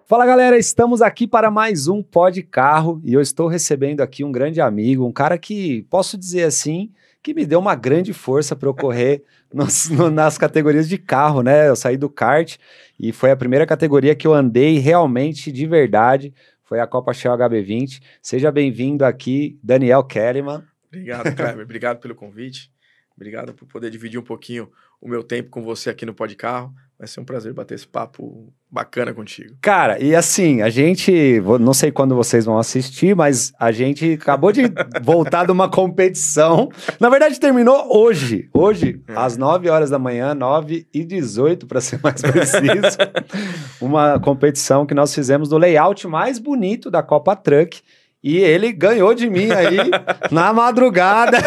Fala galera, estamos aqui para mais um Pod Carro e eu estou recebendo aqui um grande amigo, um cara que, posso dizer assim, que me deu uma grande força para eu correr nas categorias de carro, né? Eu saí do kart e foi a primeira categoria que eu andei realmente de verdade, foi a Copa Shell HB20. Seja bem-vindo aqui, Daniel Kellyman. Obrigado, Kleber. Obrigado pelo convite. Obrigado por poder dividir um pouquinho o meu tempo com você aqui no Pod Carro. Vai ser um prazer bater esse papo bacana contigo. Cara, e assim, a gente, não sei quando vocês vão assistir, mas a gente acabou de voltar de uma competição. Na verdade, terminou hoje. Hoje, às 9 horas da manhã, 9h18, para ser mais preciso. Uma competição que nós fizemos no layout mais bonito da Copa Truck. E ele ganhou de mim aí na madrugada.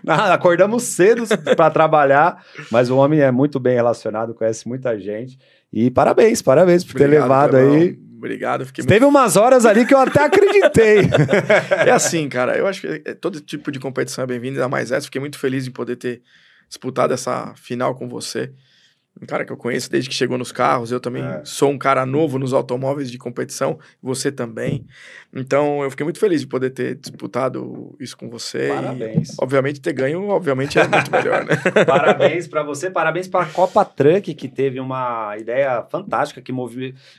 Acordamos cedo para trabalhar, mas o homem é muito bem relacionado, conhece muita gente. E parabéns por ter levado aí. Obrigado. Teve umas horas ali que eu até acreditei. É assim, cara, eu acho que todo tipo de competição é bem-vindo, ainda mais essa. Fiquei muito feliz em poder ter disputado essa final com você. Um cara que eu conheço desde que chegou nos carros, eu também sou um cara novo nos automóveis de competição, você também. Então, eu fiquei muito feliz de poder ter disputado isso com você. Parabéns. E, obviamente, ter ganho, obviamente, é muito melhor, né? Parabéns pra você, parabéns pra Copa Truck, que teve uma ideia fantástica, que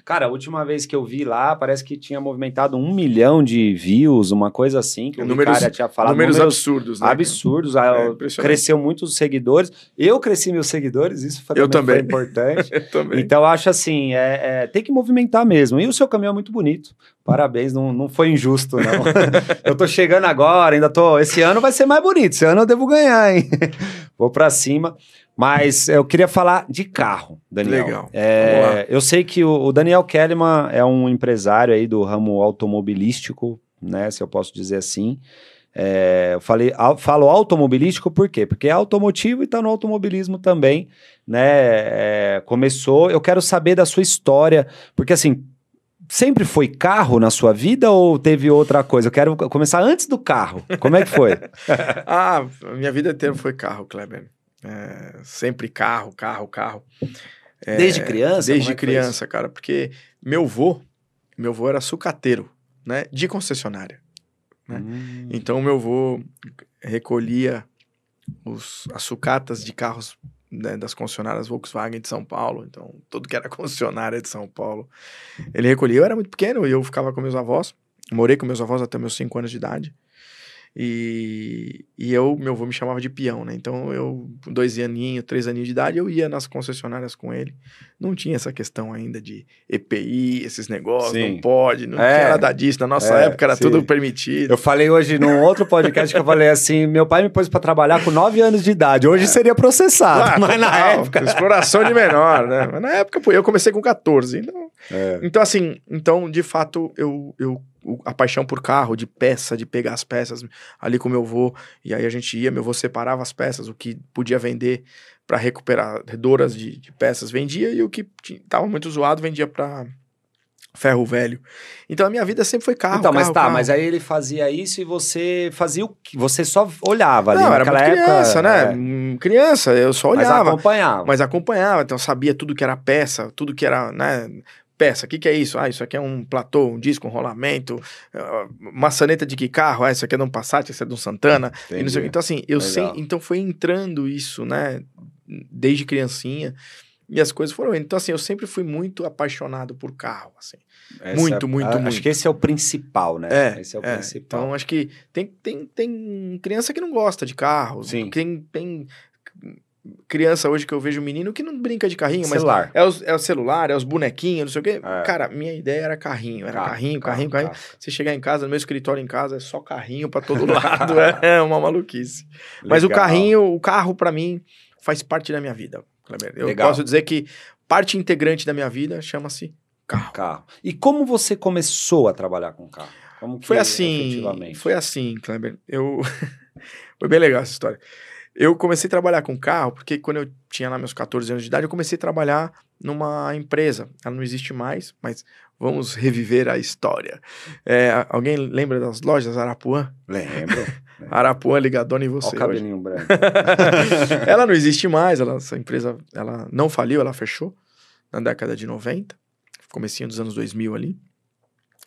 Cara, a última vez que eu vi lá, parece que tinha movimentado 1 milhão de views, uma coisa assim, que o cara tinha falado. Números absurdos, né? Absurdos, cresceu muitos seguidores. Eu cresci meus seguidores, isso foi importante. Eu também. Então, eu acho assim, tem que movimentar mesmo. E o seu caminho é muito bonito. Parabéns, não foi injusto, não. Eu tô chegando agora, esse ano vai ser mais bonito, esse ano eu devo ganhar, hein? Vou pra cima. Mas eu queria falar de carro, Daniel. Legal. Eu sei que o Daniel Kellyman é um empresário aí do ramo automobilístico, né? Se eu posso dizer assim. Eu falo automobilístico por quê? Porque é automotivo e tá no automobilismo também, né? Eu quero saber da sua história, porque assim, sempre foi carro na sua vida ou teve outra coisa? Eu quero começar antes do carro. Como é que foi? A minha vida inteira foi carro, Kleber. Sempre carro. Desde criança? Desde criança, cara, porque meu avô era sucateiro, né? De concessionária. Né? Então, meu avô recolhia as sucatas de carros, né, das concessionárias Volkswagen de São Paulo. Então, tudo que era concessionária de São Paulo, ele recolhia. Eu era muito pequeno e eu ficava com meus avós. Morei com meus avós até meus 5 anos de idade. E meu avô me chamava de peão, né? Então, eu, com 2 aninhos, 3 aninhos de idade, eu ia nas concessionárias com ele. Não tinha essa questão ainda de EPI, esses negócios, não pode, não tinha nada disso. Na nossa época era tudo permitido. Eu falei hoje num outro podcast que eu falei assim, meu pai me pôs pra trabalhar com 9 anos de idade. Hoje seria processado, mas na época... Exploração de menor, né? Mas na época, pô, eu comecei com 14, então... Então, assim, de fato, a paixão por carro, de peça, de pegar as peças ali com meu avô, e aí a gente ia, meu avô separava as peças, o que podia vender para recuperadoras de peças vendia, e o que estava muito zoado vendia para ferro velho. Então a minha vida sempre foi carro. Então, carro. Mas aí ele fazia isso e você fazia o que? Você só olhava ali naquela época? Criança, né? Criança, eu só olhava. Mas acompanhava, então sabia tudo que era peça, tudo que era, né? Peça, o que é isso? Isso aqui é um platô, um disco, um rolamento, maçaneta de que carro? Isso aqui é de um Passat, isso é de um Santana. E não sei, então, assim, então foi entrando isso, né? Desde criancinha. E as coisas foram indo. Então, assim, eu sempre fui muito apaixonado por carro, assim. Muito. Acho que esse é o principal, né? Esse é o principal. Então, acho que tem criança que não gosta de carro. Sim. Tem criança hoje que eu vejo menino que não brinca de carrinho, celular. Mas é o celular, é os bonequinhos, não sei o quê. Cara, minha ideia era carrinho. Era carrinho. Você chegar em casa, no meu escritório em casa, é só carrinho pra todo lado. É uma maluquice. Legal. Mas o carro pra mim faz parte da minha vida, Kleber. Eu posso dizer que parte integrante da minha vida chama-se carro. E como você começou a trabalhar com carro? Foi assim, Kleber. Foi bem legal essa história. Eu comecei a trabalhar com carro porque quando eu tinha lá meus 14 anos de idade, eu comecei a trabalhar numa empresa. Ela não existe mais, mas vamos reviver a história. Alguém lembra das lojas Arapuã? Lembro. Arapuã ligadona em você. Olha o cabelinho branco. Ela não existe mais, essa empresa ela não faliu, ela fechou na década de 90. comecinho dos anos 2000 ali.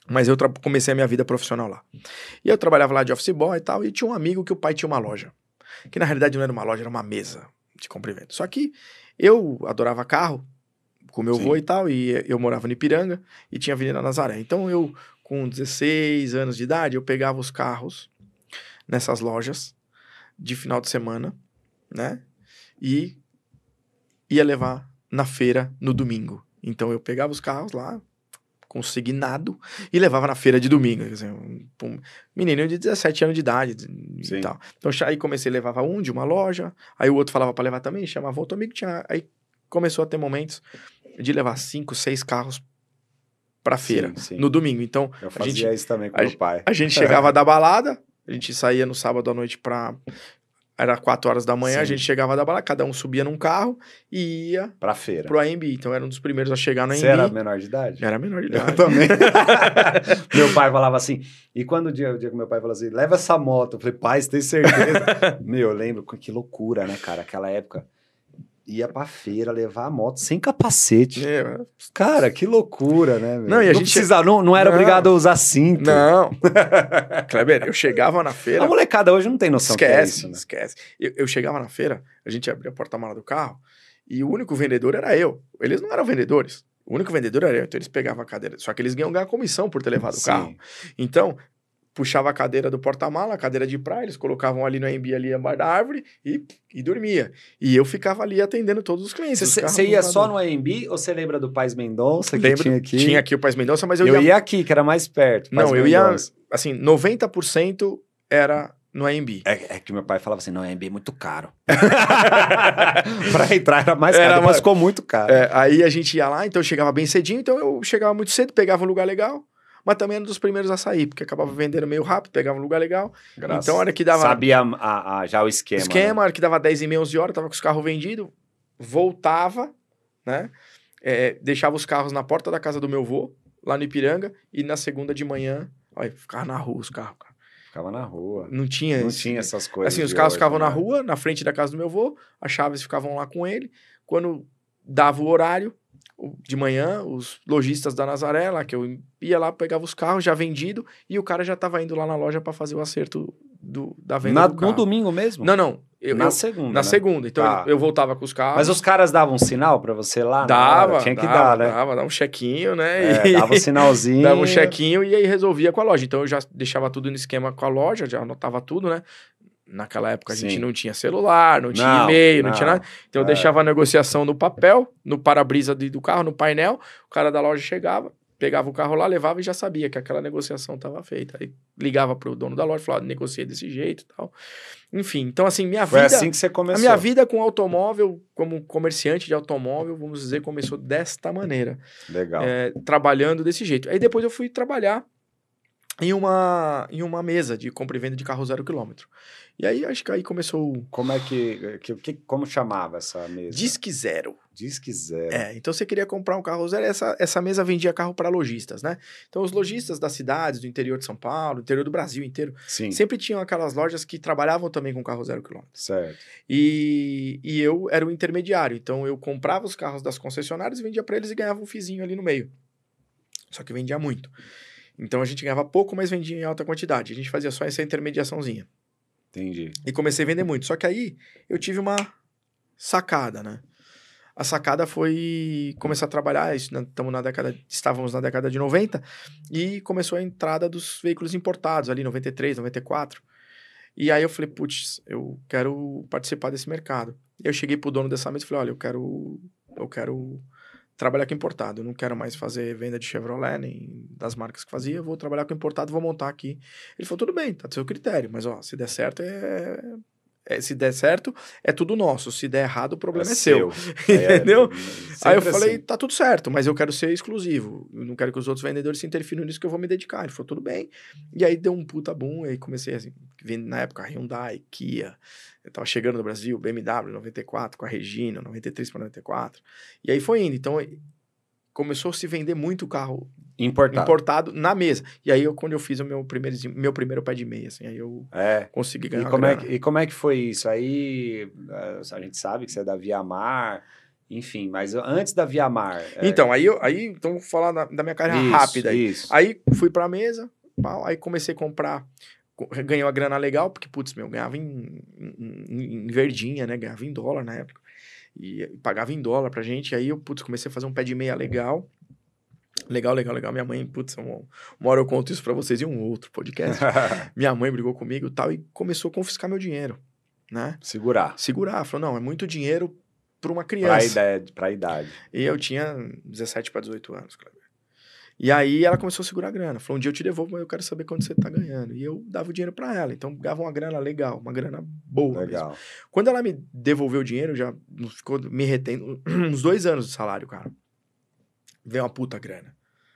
Mas eu comecei a minha vida profissional lá. E eu trabalhava lá de office boy e tal, e tinha um amigo que o pai tinha uma loja. Que na realidade não era uma loja, era uma mesa de compra e venda. Só que eu adorava carro, com meu avô e tal, e eu morava no Ipiranga, e tinha Avenida Nazaré. Então eu, com 16 anos de idade, eu pegava os carros nessas lojas de final de semana, né? E ia levar na feira no domingo. Então eu pegava os carros lá, consignado, e levava na feira de domingo. Quer dizer, um menino de 17 anos de idade e tal. Então aí comecei a levar um de uma loja, aí o outro falava para levar também, chamava outro amigo, aí começou a ter momentos de levar 5, 6 carros pra feira no domingo. Então eu fazia isso também com meu pai. A gente chegava da balada, a gente saía no sábado à noite era 4 horas da manhã, a gente chegava da balada, cada um subia num carro e ia pra feira. Pro AMB. Então era um dos primeiros a chegar no AMB. Você era menor de idade? Era menor de idade. Eu também. Meu pai falava assim, e quando o dia que meu pai falou assim, leva essa moto, eu falei, pai, você tem certeza? Meu, eu lembro, que loucura, né, cara, aquela época. Ia pra feira levar a moto sem capacete. Cara, que loucura, né? Meu? Não, e a gente precisava, não era obrigado a usar cinto. Não. Kleber, eu chegava na feira... A molecada hoje não tem noção que é isso, né? Esquece. Eu chegava na feira, a gente abria a porta-mala do carro e o único vendedor era eu. Eles não eram vendedores. O único vendedor era eu. Então eles pegavam a cadeira. Só que eles ganhar comissão por ter levado o carro. Então... puxava a cadeira do porta-mala, a cadeira de praia, eles colocavam ali no AMB, ali embaixo da árvore e dormia. E eu ficava ali atendendo todos os clientes. Você ia só no AMB ou você lembra do Paz Mendonça? Lembro, tinha aqui o Paz Mendonça, mas eu ia aqui, que era mais perto. Não, eu ia, assim, 90% era no AMB. É que meu pai falava assim, não, o AMB é muito caro. Pra entrar era mais caro, mas ficou muito caro. Aí a gente ia lá, então eu chegava bem cedinho, então eu chegava muito cedo, pegava um lugar legal, mas também era um dos primeiros a sair, porque acabava vendendo meio rápido, pegava um lugar legal. Então, a hora que dava... Sabia já o esquema. A hora que dava 10h30, 11 horas, tava com os carros vendidos, voltava, né? Deixava os carros na porta da casa do meu avô, lá no Ipiranga, e na segunda de manhã, olha, ficava na rua os carros, cara. Ficava na rua. Não tinha essas coisas. Assim, os carros ficavam na rua, na frente da casa do meu avô, as chaves ficavam lá com ele. Quando dava o horário, de manhã, os lojistas da Nazaré, lá que eu ia lá, pegava os carros já vendido e o cara já tava indo lá na loja para fazer o acerto da venda do carro. No domingo mesmo? Não. Na segunda. Na segunda. Então eu voltava com os carros. Mas os caras davam um sinal para você lá? Tinha que dar, né? Dava um chequinho, né? Dava um sinalzinho. Dava um chequinho e aí resolvia com a loja. Então eu já deixava tudo no esquema com a loja, já anotava tudo, né? Naquela época a gente não tinha celular, não tinha e-mail, não tinha nada. Então eu deixava a negociação no papel, no para-brisa do carro, no painel. O cara da loja chegava, pegava o carro lá, levava e já sabia que aquela negociação estava feita. Aí ligava pro dono da loja, falava, negociei desse jeito e tal. Enfim, então assim, Foi assim que você começou. A minha vida com automóvel, como comerciante de automóvel, vamos dizer, começou desta maneira. Legal. Trabalhando desse jeito. Aí depois eu fui trabalhar em uma mesa de compra e venda de carro 0 km. E aí, acho que aí começou... Como chamava essa mesa? Disque Zero. Disque Zero. Então você queria comprar um carro zero, essa mesa vendia carro para lojistas, né? Então os lojistas das cidades, do interior de São Paulo, do interior do Brasil inteiro, sempre tinham aquelas lojas que trabalhavam também com carro 0 km. Certo. E eu era o intermediário, então eu comprava os carros das concessionárias, vendia para eles e ganhava um fizinho ali no meio. Só que vendia muito. Então a gente ganhava pouco, mas vendia em alta quantidade. A gente fazia só essa intermediaçãozinha. Entendi. E comecei a vender muito. Só que aí eu tive uma sacada, né? A sacada foi começar a trabalhar, estávamos na década de 90, e começou a entrada dos veículos importados, ali 93, 94. E aí eu falei, putz, eu quero participar desse mercado. E eu cheguei pro dono dessa mesa e falei, olha, eu quero trabalhar com importado, eu não quero mais fazer venda de Chevrolet, nem das marcas que fazia, eu vou trabalhar com importado, vou montar aqui. Ele falou, tudo bem, tá do seu critério, mas ó, se der certo, se der certo, é tudo nosso, se der errado, o problema é seu. Entendeu? Aí eu falei, tá tudo certo, mas eu quero ser exclusivo, eu não quero que os outros vendedores se interfiram nisso que eu vou me dedicar. Ele falou, tudo bem. E aí deu um puta boom, e aí comecei assim, vendo na época Hyundai, Kia, eu tava chegando no Brasil, BMW 94 com a Regina, 93 para 94. E aí foi indo. Então, começou a se vender muito carro importado na mesa. E aí, quando eu fiz o meu primeiro pé de meia, assim, aí eu consegui ganhar e como é que foi isso? Aí, a gente sabe que você é da Via Mar, Enfim, mas antes da Viamar... Então, então vou falar da minha carreira rápida aí. Isso. Aí fui pra mesa, aí comecei a comprar, ganhei uma grana legal, porque, putz, ganhava em verdinha, né? Ganhava em dólar na época. E pagava em dólar pra gente. Aí eu, putz, comecei a fazer um pé de meia legal. Legal. Minha mãe, putz, uma hora eu conto isso pra vocês em um outro podcast. Minha mãe brigou comigo e tal, e começou a confiscar meu dinheiro, né? Segurar. Falou, não, é muito dinheiro pra uma criança. Pra idade. E eu tinha 17 para 18 anos, Kleber. E aí ela começou a segurar a grana. Falou, um dia eu te devolvo, mas eu quero saber quanto você tá ganhando. E eu dava o dinheiro pra ela. Então, dava uma grana legal, uma grana boa Legal. mesmo. Quando ela me devolveu o dinheiro, já ficou me retendo uns 2 anos de salário, cara. Veio uma puta grana.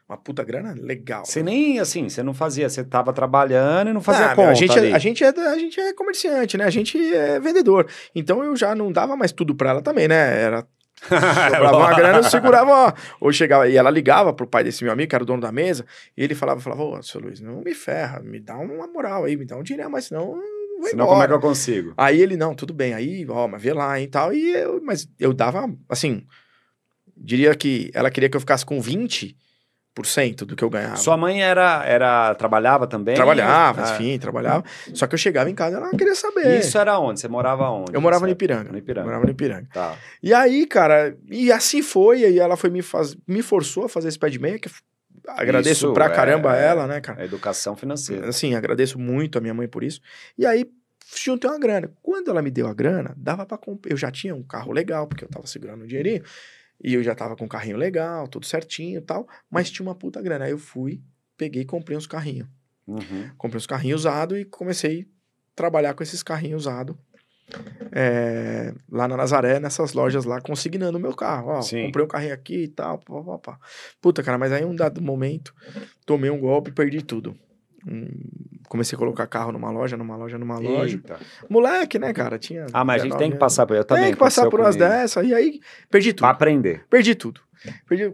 Uma puta grana legal. Você nem, assim, você não fazia, você tava trabalhando e não fazia conta a gente ali. A gente é comerciante, né? A gente é vendedor. Então, eu já não dava mais tudo pra ela também, né? Era... sobrava uma grana, eu segurava, ou chegava, e ela ligava pro pai desse meu amigo, que era o dono da mesa, e ele falava, ô, seu Luiz, não me ferra, me dá uma moral aí, me dá um dinheiro, mas senão eu vou Senão embora. como é que eu consigo? Aí ele, não, tudo bem, aí, mas vê lá e tal, mas eu dava, assim, diria que ela queria que eu ficasse com 20% do que eu ganhava. Sua mãe trabalhava também? Trabalhava, enfim, trabalhava. Só que eu chegava em casa e ela queria saber. Isso era onde? Você morava onde? Eu morava no Ipiranga. Morava no Ipiranga. Tá. E aí, cara, e assim foi, e ela foi me forçou a fazer esse pé de meia, que agradeço Isso, pra caramba ela, né, cara? A educação financeira. Assim, agradeço muito a minha mãe por isso. E aí, juntei uma grana. Quando ela me deu a grana, dava pra comprar. Eu já tinha um carro legal, porque eu tava segurando um dinheirinho. E eu já tava com um carrinho legal, tudo certinho e tal, mas tinha uma puta grana. Aí eu fui, peguei e comprei uns carrinhos. Uhum. Comprei uns carrinhos usados e comecei a trabalhar com esses carrinhos usados. Lá na Nazaré, nessas lojas lá, consignando o meu carro. Ó, comprei um carrinho aqui e tal, pá. Puta, cara, mas aí um dado momento, tomei um golpe e perdi tudo. Comecei a colocar carro numa loja. Eita. Moleque, né, cara? Tinha. Mas a gente tem que passar por. Eu também. Tem que passar por umas dessas. E aí, perdi tudo. Pra aprender. Perdi tudo.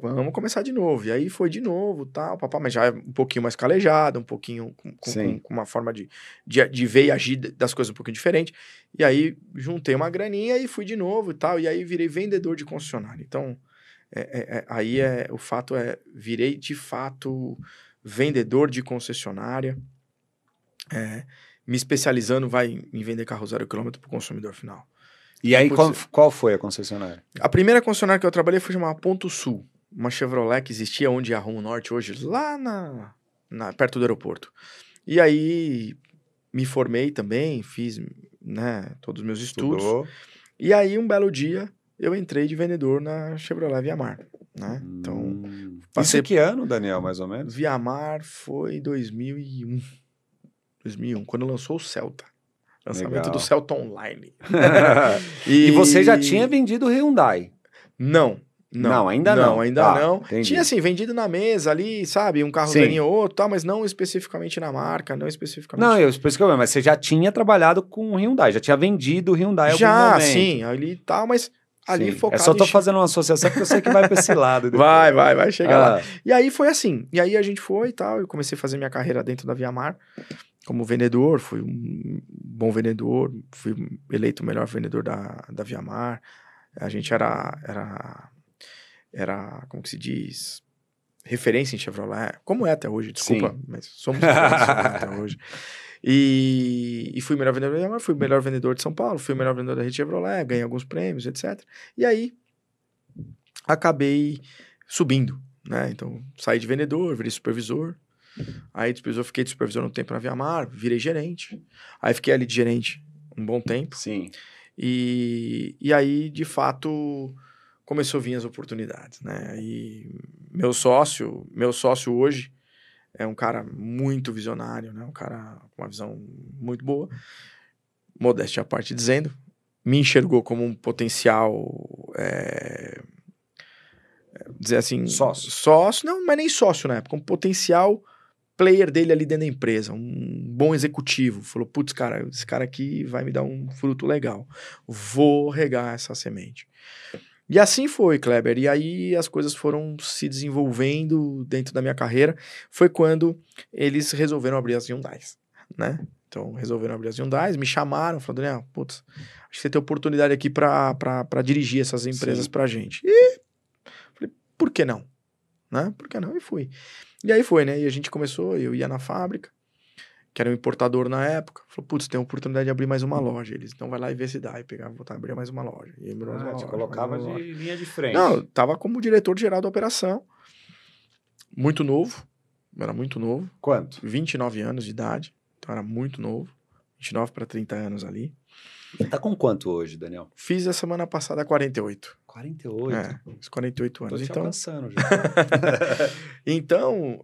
Vamos começar de novo. E aí foi de novo, tal, papá, mas já um pouquinho mais calejado, um pouquinho com uma forma de ver e agir das coisas um pouquinho diferente. E aí juntei uma graninha e fui de novo e tal. E aí virei vendedor de concessionária. Então, o fato virei de fato vendedor de concessionária, me especializando em vender carro 0 km para o consumidor final. E aí, qual foi a concessionária? A primeira concessionária que eu trabalhei foi chamada Ponto Sul, uma Chevrolet que existia onde é a Rumo Norte hoje, lá perto do aeroporto. E aí me formei também, fiz, né, todos os meus estudos. Estudou. E aí um belo dia eu entrei de vendedor na Chevrolet Viamar, né? Então, isso que ano, Daniel, mais ou menos? Viamar foi 2001, quando lançou o Celta. Lançamento do Celta Online. E você já tinha vendido o Hyundai? Não, ainda não. Não. Entendi. Tinha, assim, vendido na mesa ali, sabe? Um carro ou outro, tal, mas não especificamente na marca, não especificamente. Não, especificamente, mas você já tinha trabalhado com o Hyundai, já tinha vendido o Hyundai em algum momento. Sim, ali e tal, mas ali focado... só tô fazendo uma associação porque eu sei que vai pra esse lado. Vai chegar lá. E aí foi assim, e aí a gente foi e tal, eu comecei a fazer minha carreira dentro da Viamar, como vendedor, fui um bom vendedor, fui eleito o melhor vendedor da Viamar. A gente era, como que se diz, referência em Chevrolet, como é até hoje, desculpa, mas somos até hoje. E fui o melhor vendedor da Viamar, fui o melhor vendedor de São Paulo, fui o melhor vendedor da rede Chevrolet, ganhei alguns prêmios, etc. E aí, acabei subindo, né? Então, saí de vendedor, virei supervisor. Aí fiquei de supervisor um tempo na Viamar, virei gerente. Aí fiquei ali de gerente um bom tempo. Sim. E aí, de fato, começou a vir as oportunidades, né? E meu sócio hoje é um cara muito visionário, né? Um cara com uma visão muito boa. Modéstia à parte dizendo. Me enxergou como um potencial... dizer assim... Sócio, não, mas nem sócio na época. Um potencial... player dele ali dentro da empresa, um bom executivo, falou, putz, cara, esse cara aqui vai me dar um fruto legal, vou regar essa semente. E assim foi, Kleber, e aí as coisas foram se desenvolvendo dentro da minha carreira, foi quando eles resolveram abrir as Hyundais. né? Então, resolveram abrir as Hyundais, me chamaram, falaram, Daniel, putz, acho que você tem oportunidade aqui pra dirigir essas empresas pra gente. E falei, por que não? Né? Por que não? E fui. E aí foi, né? E a gente começou, eu ia na fábrica, que era um importador na época, falou, putz, tem a oportunidade de abrir mais uma loja. Eles, então vai lá e vê se dá. E pegava, voltava, abrir mais uma loja. E abrir mais uma loja, colocava de linha de frente. Não, eu tava como diretor-geral da operação, muito novo, era muito novo. Quanto? 29 anos de idade, então era muito novo, 29 para 30 anos ali. Tá com quanto hoje, Daniel? Fiz a semana passada 48. 48? É, uns 48 anos. Tô te Então, alcançando já. então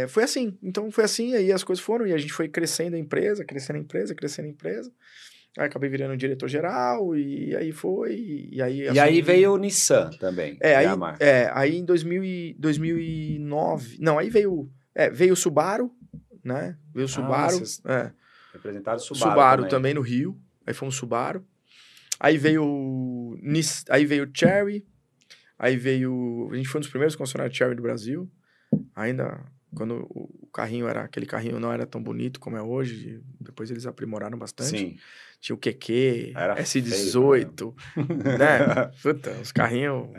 foi assim. Então foi assim, aí as coisas foram, e a gente foi crescendo a empresa, crescendo a empresa, crescendo a empresa. Aí acabei virando diretor-geral, e aí foi, e aí... E aí veio o Nissan também, aí em 2009... Não, aí veio o Subaru, né? Veio o Subaru. Representaram o Subaru também no Rio. Aí fomos Subaru. Aí veio o Chery. Aí veio... A gente foi um dos primeiros concessionários Chery do Brasil. Ainda quando o carrinho aquele carrinho não era tão bonito como é hoje. Depois eles aprimoraram bastante. Sim. Tinha o QQ, S18, feio, né? Puta, os carrinhos...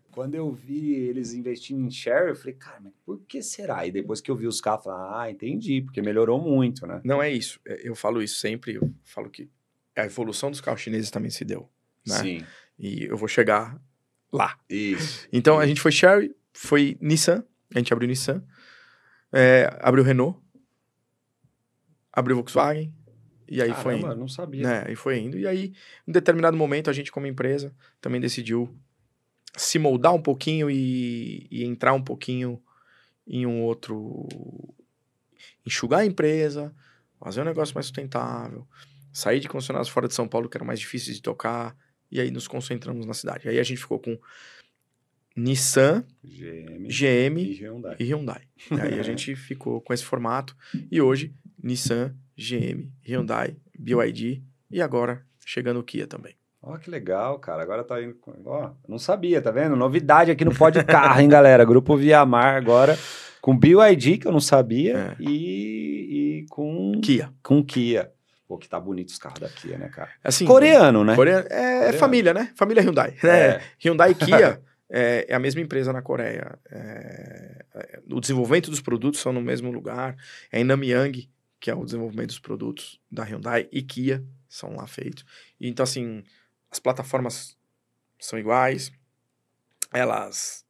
Quando eu vi eles investindo em share, eu falei, cara, mas por que será? E depois que eu vi os carros, eu falei, entendi, porque melhorou muito, né? Não é isso. Eu falo isso sempre, eu falo que a evolução dos carros chineses também se deu, né? Sim. E eu vou chegar lá. Isso. Então, a gente foi Chery, foi Nissan, a gente abriu Nissan, abriu Renault, abriu Volkswagen, e aí foi indo. Não sabia. Né? E foi indo. E aí, em determinado momento, a gente como empresa também decidiu se moldar um pouquinho e entrar um pouquinho em um outro... Enxugar a empresa, fazer um negócio mais sustentável, sair de concessionários fora de São Paulo, que eram mais difíceis de tocar, e aí nos concentramos na cidade. Aí a gente ficou com Nissan, GM e Hyundai. Aí a gente ficou com esse formato, e hoje, Nissan, GM, Hyundai, BYD, e agora chegando o Kia também. Ó, que legal, cara. Agora tá indo... Ó, não sabia, tá vendo? Novidade aqui no Pode Carro, hein, galera? Grupo Viamar agora, com BYD, que eu não sabia, e com... Kia. Com Kia. Pô, que tá bonito os carros da Kia, né, cara? Assim, coreano, né? Coreano. É família, né? Família Hyundai. Né? Hyundai e Kia é a mesma empresa na Coreia. O desenvolvimento dos produtos são no mesmo lugar. É em Namyang, que é o desenvolvimento dos produtos da Hyundai, e Kia são lá feitos. E, então, assim, as plataformas são iguais, elas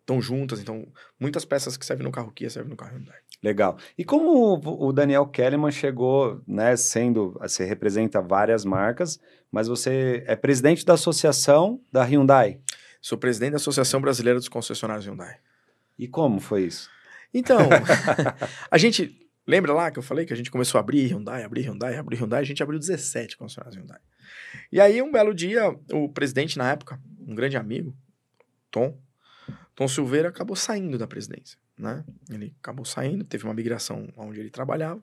estão juntas, então muitas peças que servem no carro Kia servem no carro Hyundai. Legal. E como o Daniel Kellerman chegou, né, você representa várias marcas, mas você é presidente da associação da Hyundai? Sou presidente da Associação Brasileira dos Concessionários Hyundai. E como foi isso? Então, a gente... Lembra lá que eu falei que a gente começou a abrir Hyundai, a gente abriu 17 concessionários Hyundai. E aí, um belo dia, o presidente na época, um grande amigo, Tom Silveira, acabou saindo da presidência, né? Ele acabou saindo, teve uma migração onde ele trabalhava,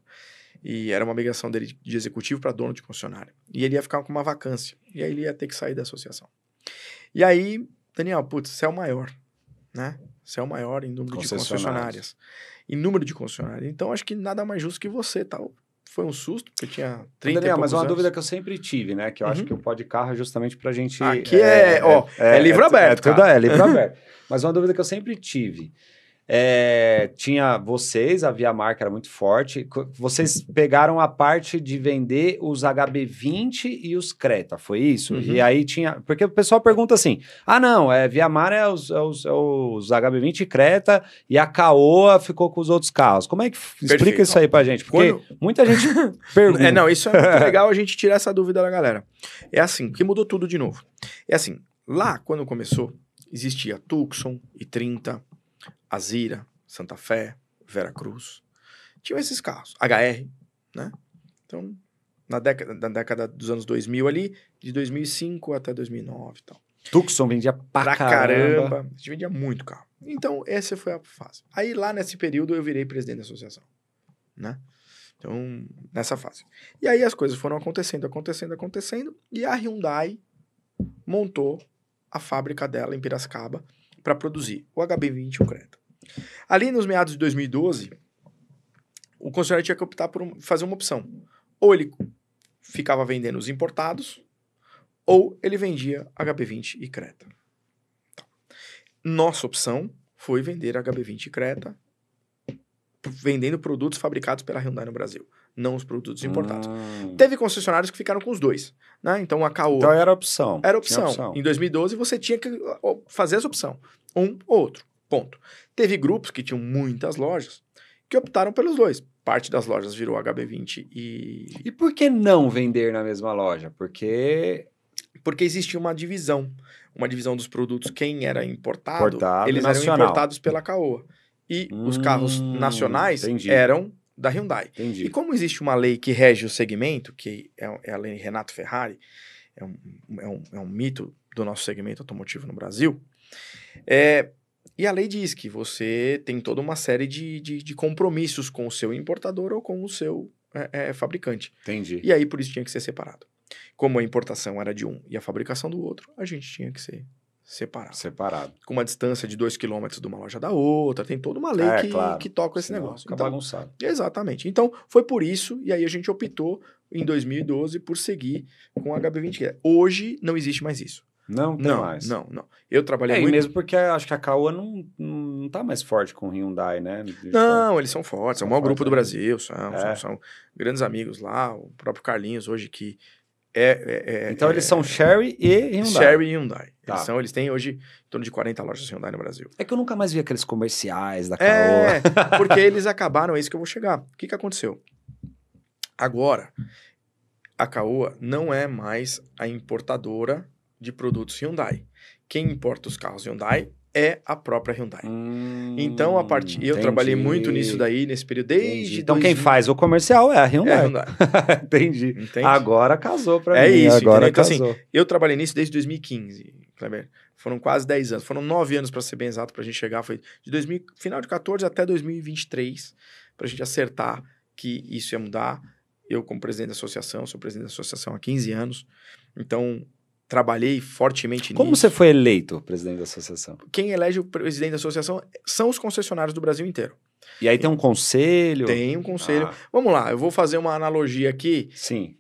e era uma migração dele de executivo para dono de concessionária. E ele ia ficar com uma vacância, e aí ele ia ter que sair da associação. E aí, Daniel, putz, você é o maior, né? Você é o maior em número de concessionárias. Em número de concessionárias. Então, acho que nada mais justo que você, tal. Foi um susto, porque tinha 30 Daniel, mas uma anos. dúvida que eu sempre tive, né? Que eu acho que o Pode Carro é justamente pra gente... Aqui é livro aberto, cara. É livro aberto. Mas uma dúvida que eu sempre tive... tinha vocês, a Viamar, que era muito forte, vocês pegaram a parte de vender os HB20 e os Creta, foi isso? Uhum. E aí tinha... Porque o pessoal pergunta assim, não, Viamar é os HB20 e Creta e a Caoa ficou com os outros carros. Como é que... Explica isso aí pra gente, porque muita gente pergunta. Não, isso é muito legal a gente tirar essa dúvida da galera. É assim, que mudou tudo de novo. É assim, lá quando começou, existia Tucson, i30, Azira, Santa Fé, Veracruz. Tinham esses carros. HR, né? Então, na década dos anos 2000 ali, de 2005 até 2009 e tal. Tucson vendia pra caramba. A gente vendia muito carro. Então, essa foi a fase. Aí, lá nesse período, eu virei presidente da associação, né? Então, nessa fase. E aí, as coisas foram acontecendo, e a Hyundai montou a fábrica dela em Piracicaba para produzir o HB20 e o Creta. Ali nos meados de 2012, o concessionário tinha que optar por fazer uma opção. Ou ele ficava vendendo os importados, ou ele vendia HB20 e Creta. Nossa opção foi vender HB20 e Creta, vendendo produtos fabricados pela Hyundai no Brasil, não os produtos importados. Teve concessionários que ficaram com os dois, né? Então a Caoa... Então era opção. Era opção. Em 2012 você tinha que fazer essa opção. Um ou outro. Ponto. Teve grupos que tinham muitas lojas que optaram pelos dois. Parte das lojas virou HB20 e... E por que não vender na mesma loja? Porque existia uma divisão dos produtos. Quem era importado eles nacional. eram importados pela Caoa. E os carros nacionais eram da Hyundai. Entendi. E como existe uma lei que rege o segmento, que é a lei Renato Ferrari, é um mito do nosso segmento automotivo no Brasil, e a lei diz que você tem toda uma série de compromissos com o seu importador ou com o seu fabricante. Entendi. E aí, por isso, tinha que ser separado. Como a importação era de um e a fabricação do outro, a gente tinha que ser separado. Com uma distância de 2 km de uma loja da outra, tem toda uma lei que toca esse negócio. Fica então, bagunçado. Exatamente. Então, foi por isso, e aí a gente optou, em 2012, por seguir com a HB20. Hoje, não existe mais isso. Não tem mais. Não. Eu trabalhei muito... E mesmo porque acho que a Caoa não tá mais forte com o Hyundai, né? Não, eles são fortes. É o maior grupo do Brasil. São grandes amigos lá. O próprio Carlinhos hoje que então eles são Chery e Hyundai. Chery e Hyundai. Tá. Eles têm hoje em torno de 40 lojas Hyundai no Brasil. É que eu nunca mais vi aqueles comerciais da Caoa. Porque eles acabaram, é isso que eu vou chegar. O que aconteceu? Agora, a Caoa não é mais a importadora de produtos Hyundai. Quem importa os carros Hyundai é a própria Hyundai. Então, eu trabalhei muito nisso daí, nesse período, desde... Então, quem faz o comercial é a Hyundai. É a Hyundai. Entendi. Entende? Agora casou pra mim. É isso, agora então, casou. assim, eu trabalhei nisso desde 2015, Kleber. Foram quase 10 anos. Foram 9 anos, para ser bem exato, pra gente chegar. Foi de final de 14 até 2023, pra gente acertar que isso ia mudar. Eu, como presidente da associação, sou presidente da associação há 15 anos. Então... trabalhei fortemente nisso. Como você foi eleito presidente da associação? Quem elege o presidente da associação são os concessionários do Brasil inteiro. E aí tem um conselho? Tem um conselho. Vamos lá, eu vou fazer uma analogia aqui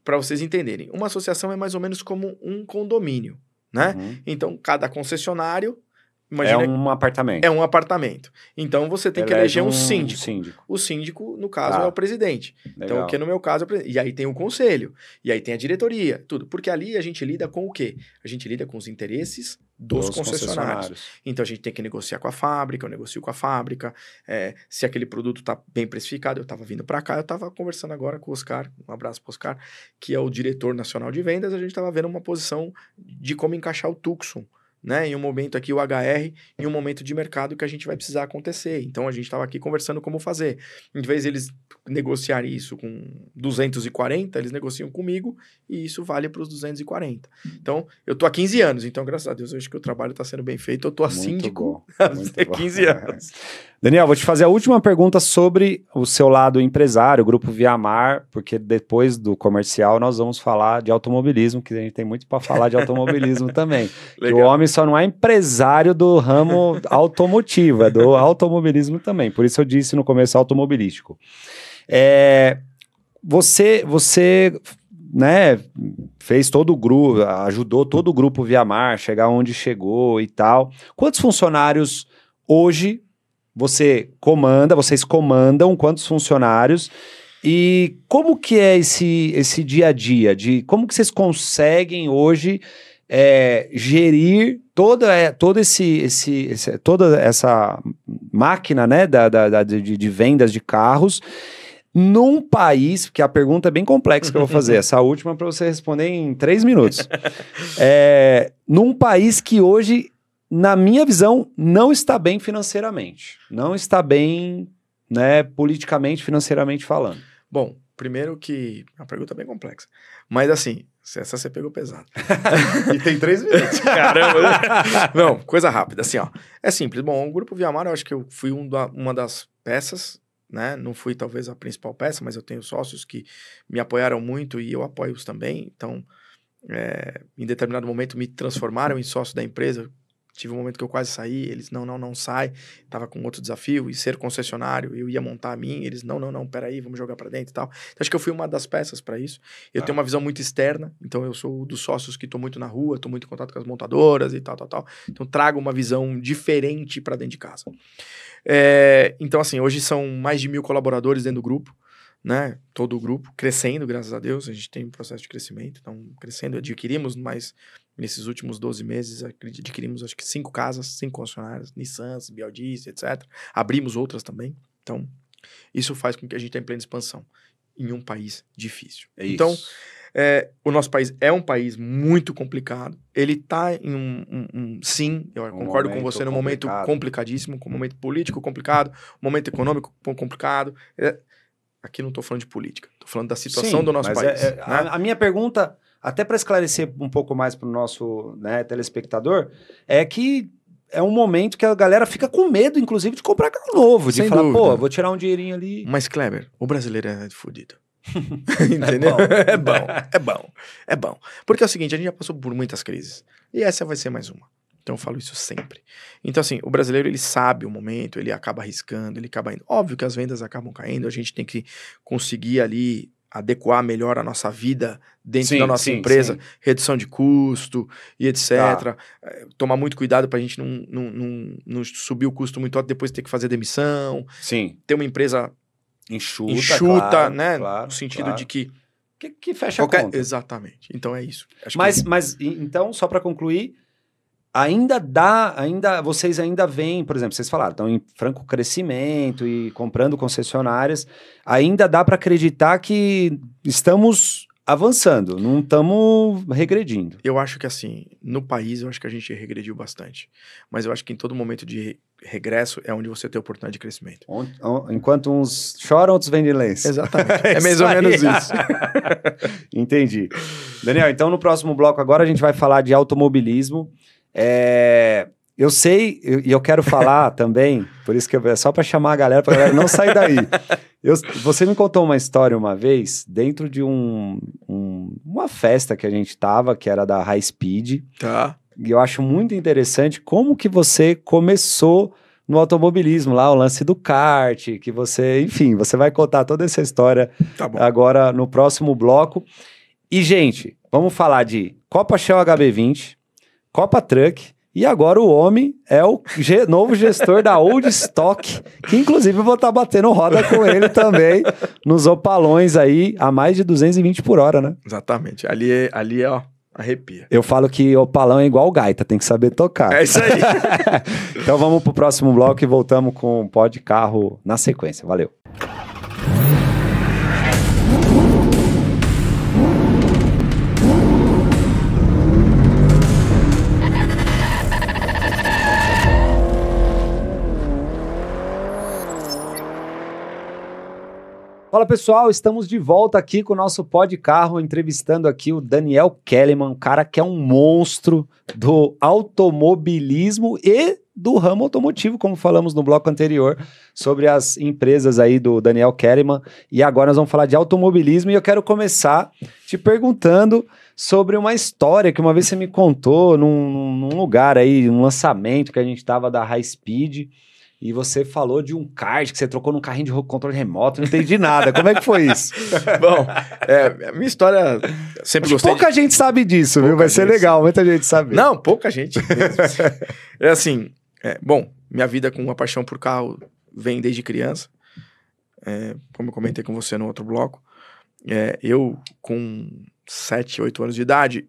para vocês entenderem. Uma associação é mais ou menos como um condomínio, né? Então, cada concessionário... Imagina, é um apartamento. É um apartamento. Então, você tem que eleger um síndico. O síndico, no caso, é o presidente. Legal. Então, que no meu caso é o presidente. E aí tem o conselho. E aí tem a diretoria. Tudo. Porque ali a gente lida com o quê? A gente lida com os interesses dos concessionários. Então, a gente tem que negociar com a fábrica. Eu negocio com a fábrica. Se aquele produto está bem precificado. Eu estava vindo para cá. Eu estava conversando agora com o Oscar. Um abraço para o Oscar, que é o diretor nacional de vendas. A gente estava vendo uma posição de como encaixar o Tucson, né? Em um momento aqui o HR, em um momento de mercado que a gente vai precisar acontecer. Então, a gente estava aqui conversando como fazer. Em vez de eles negociarem isso com 240, eles negociam comigo e isso vale para os 240. Então, eu tô há 15 anos. Então, graças a Deus, eu acho que o trabalho está sendo bem feito. Eu tô há síndico há 15 anos. Daniel, vou te fazer a última pergunta sobre o seu lado empresário, o Grupo Viamar, porque depois do comercial nós vamos falar de automobilismo, que a gente tem muito para falar de automobilismo também. O homem só não é empresário do ramo automotivo, é do automobilismo também. Por isso eu disse no começo automobilístico. Você né, fez todo o grupo, ajudou todo o Grupo Viamar chegar onde chegou e tal. Quantos funcionários hoje vocês comandam, quantos funcionários? E como que é esse dia a dia? Como que vocês conseguem hoje gerir toda essa máquina, né, de vendas de carros num país, que a pergunta é bem complexa que eu vou fazer, essa última para você responder em 3 minutos. Num país que hoje, na minha visão, não está bem financeiramente. Não está bem, né, politicamente, financeiramente falando. Bom, primeiro que... a pergunta é bem complexa. Mas assim, essa você pegou pesado. E tem 3 minutos. Caramba! Não, coisa rápida. Assim, ó. É simples. Bom, o Grupo Viamar, eu acho que eu fui uma das peças, né? Não fui talvez a principal peça, mas eu tenho sócios que me apoiaram muito e eu apoio-os também. Então, em determinado momento me transformaram em sócio da empresa. Tive um momento que eu quase saí, eles, não sai, tava com outro desafio, e ser concessionário, eu ia montar a minha, eles, não, peraí, vamos jogar pra dentro e tal. Então, acho que eu fui uma das peças pra isso. Eu tenho uma visão muito externa, então eu sou dos sócios que tô muito na rua, tô muito em contato com as montadoras e tal. Então, trago uma visão diferente pra dentro de casa. Então, assim, hoje são mais de 1.000 colaboradores dentro do grupo, né? Todo o grupo, crescendo, graças a Deus, a gente tem um processo de crescimento, então, crescendo, adquirimos, mas nesses últimos 12 meses, adquirimos acho que 5 casas, 5 concessionárias, Nissans, BYDs, etc. Abrimos outras também. Então, isso faz com que a gente tenha plena expansão em um país difícil. Então, o nosso país é um país muito complicado. Ele está em sim, eu concordo com você, num momento complicadíssimo, com um momento político complicado, um momento econômico complicado. Aqui não estou falando de política, estou falando da situação do nosso país. Né? A minha pergunta, até para esclarecer um pouco mais para o nosso, né, telespectador, é que é um momento que a galera fica com medo, inclusive, de comprar carro novo, de falar, pô, vou tirar um dinheirinho ali. Mas, Kleber, o brasileiro é fodido. Entendeu? É bom. Porque é o seguinte, a gente já passou por muitas crises. E essa vai ser mais uma. Então eu falo isso sempre. Então assim, o brasileiro ele sabe o momento, ele acaba arriscando, ele acaba indo. Óbvio que as vendas acabam caindo, a gente tem que conseguir ali adequar melhor a nossa vida dentro da nossa empresa, redução de custo e etc. Tomar muito cuidado pra gente não subir o custo muito alto, depois ter que fazer demissão. Ter uma empresa enxuta, claro, né? No sentido de que fecha a conta. Exatamente. Então é isso. Mas então, só para concluir, vocês ainda veem, por exemplo, vocês falaram, estão em franco crescimento e comprando concessionárias, ainda dá para acreditar que estamos avançando, não estamos regredindo. Eu acho que assim, no país eu acho que a gente regrediu bastante, mas eu acho que em todo momento de regresso é onde você tem oportunidade de crescimento. Enquanto uns choram, outros vendem lenço. Exatamente, é mais ou menos isso. Entendi. Daniel, então no próximo bloco agora a gente vai falar de automobilismo. Eu sei, e eu quero falar também, por isso que é só para chamar a galera não sair daí. Você me contou uma história uma vez, dentro de uma festa que a gente tava, que era da High Speed. E eu acho muito interessante como que você começou no automobilismo, lá o lance do kart, que você, enfim, você vai contar toda essa história agora no próximo bloco. E, gente, vamos falar de Copa Shell HB20, Copa Truck, e agora o homem é o novo gestor da Old Stock, que inclusive eu vou estar batendo roda com ele também, nos opalões aí, a mais de 220 por hora, né? Exatamente, ali ó, arrepia. Eu falo que opalão é igual gaita, tem que saber tocar. É isso aí. Então vamos pro próximo bloco e voltamos com o Pod Carro na sequência, valeu. Fala pessoal, estamos de volta aqui com o nosso Pod Carro, entrevistando aqui o Daniel Kelleman, um cara que é um monstro do automobilismo e do ramo automotivo, como falamos no bloco anterior, sobre as empresas aí do Daniel Kelleman. E agora nós vamos falar de automobilismo e eu quero começar te perguntando sobre uma história que uma vez você me contou num lugar aí, um lançamento que a gente tava da High Speed. E você falou de um kart que você trocou num carrinho de controle remoto, não entendi nada. Como é que foi isso? Bom, a minha história sempre gostei. Pouca gente sabe disso, viu? Vai ser legal, muita gente sabe. Não, pouca gente. É assim, bom, minha vida com uma paixão por carro vem desde criança. Como eu comentei com você no outro bloco. Eu, com 7, 8 anos de idade,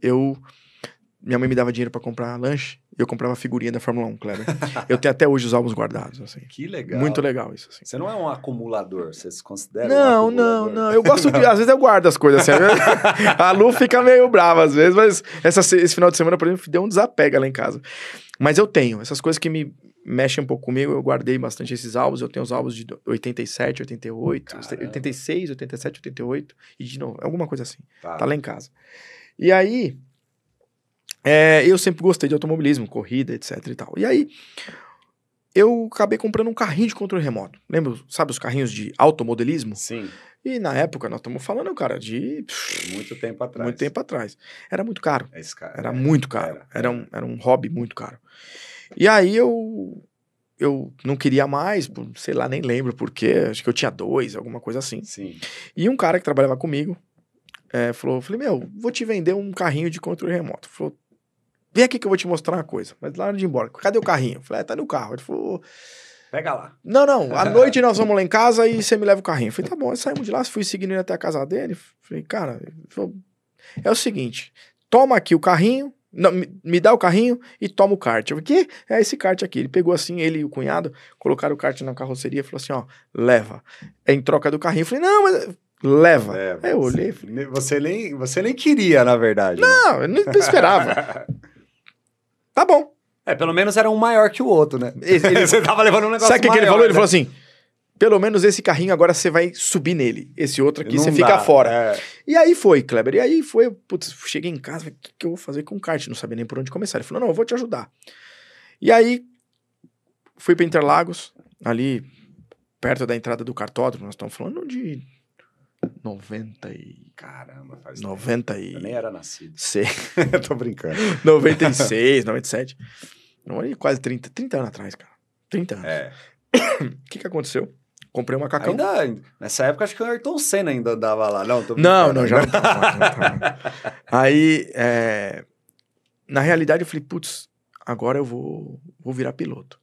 minha mãe me dava dinheiro pra comprar lanche. Eu comprava figurinha da Fórmula 1, Kleber. Eu tenho até hoje os álbuns guardados, assim. Que legal. Muito legal isso, assim. Você não é um acumulador, você se considera um acumulador? Não. Eu gosto de... Às vezes eu guardo as coisas, assim. A Lu fica meio brava, às vezes, mas esse final de semana, por exemplo, deu um desapega lá em casa. Mas eu tenho. Essas coisas que me mexem um pouco comigo, eu guardei bastante esses álbuns. Eu tenho os álbuns de 87, 88, Caramba. 86, 87, 88. E de novo, alguma coisa assim. Tá lá em casa. E aí... eu sempre gostei de automobilismo, corrida, etc e tal. E aí, eu acabei comprando um carrinho de controle remoto. Lembra, sabe os carrinhos de automodelismo? Sim. E na época, nós estamos falando, cara, de... Muito tempo atrás. Muito tempo atrás. Era muito caro. Era muito caro. Era um hobby muito caro. E aí eu não queria mais, sei lá, nem lembro por quê, acho que eu tinha 2, alguma coisa assim. Sim. E um cara que trabalhava comigo falei, meu, vou te vender um carrinho de controle remoto. Falou, vem aqui que eu vou te mostrar uma coisa. Mas lá de ir embora, cadê o carrinho? Eu falei, tá no carro. Ele falou, pega lá. Não, à noite nós vamos lá em casa e você me leva o carrinho. Eu falei, tá bom, aí saímos de lá, fui seguindo ele até a casa dele. Falei, cara, é o seguinte, toma aqui o carrinho, não, me dá o carrinho e toma o kart. Eu falei, quê? É esse kart aqui. Ele pegou assim, ele e o cunhado, colocaram o kart na carroceria e falou assim, ó, leva. Em troca do carrinho. Eu falei, não, mas leva. Aí eu olhei. Falei, você nem queria, na verdade. Não, eu nem esperava. Tá bom. Pelo menos era um maior que o outro, né? Você tava levando um negócio sabe o que maior, ele falou? Né? Ele falou assim, pelo menos esse carrinho agora você vai subir nele. Esse outro aqui Não você dá, fica fora. E aí foi, Kleber. E aí foi, putz, cheguei em casa, falei, o que eu vou fazer com o kart? Não sabia nem por onde começar. Ele falou, não, eu vou te ajudar. E aí, fui pra Interlagos, ali, perto da entrada do cartódromo. Nós estamos falando de 90 e... Caramba, faz 90 tempo. e... Eu nem era nascido. Sei. Tô brincando. 96, 97. Quase 30 anos atrás, cara. 30 anos. O que aconteceu? Comprei um macacão. Ainda, nessa época, acho que o Ayrton Senna ainda andava lá. Não, já não tava. Aí, na realidade, eu falei, putz, agora eu vou virar piloto.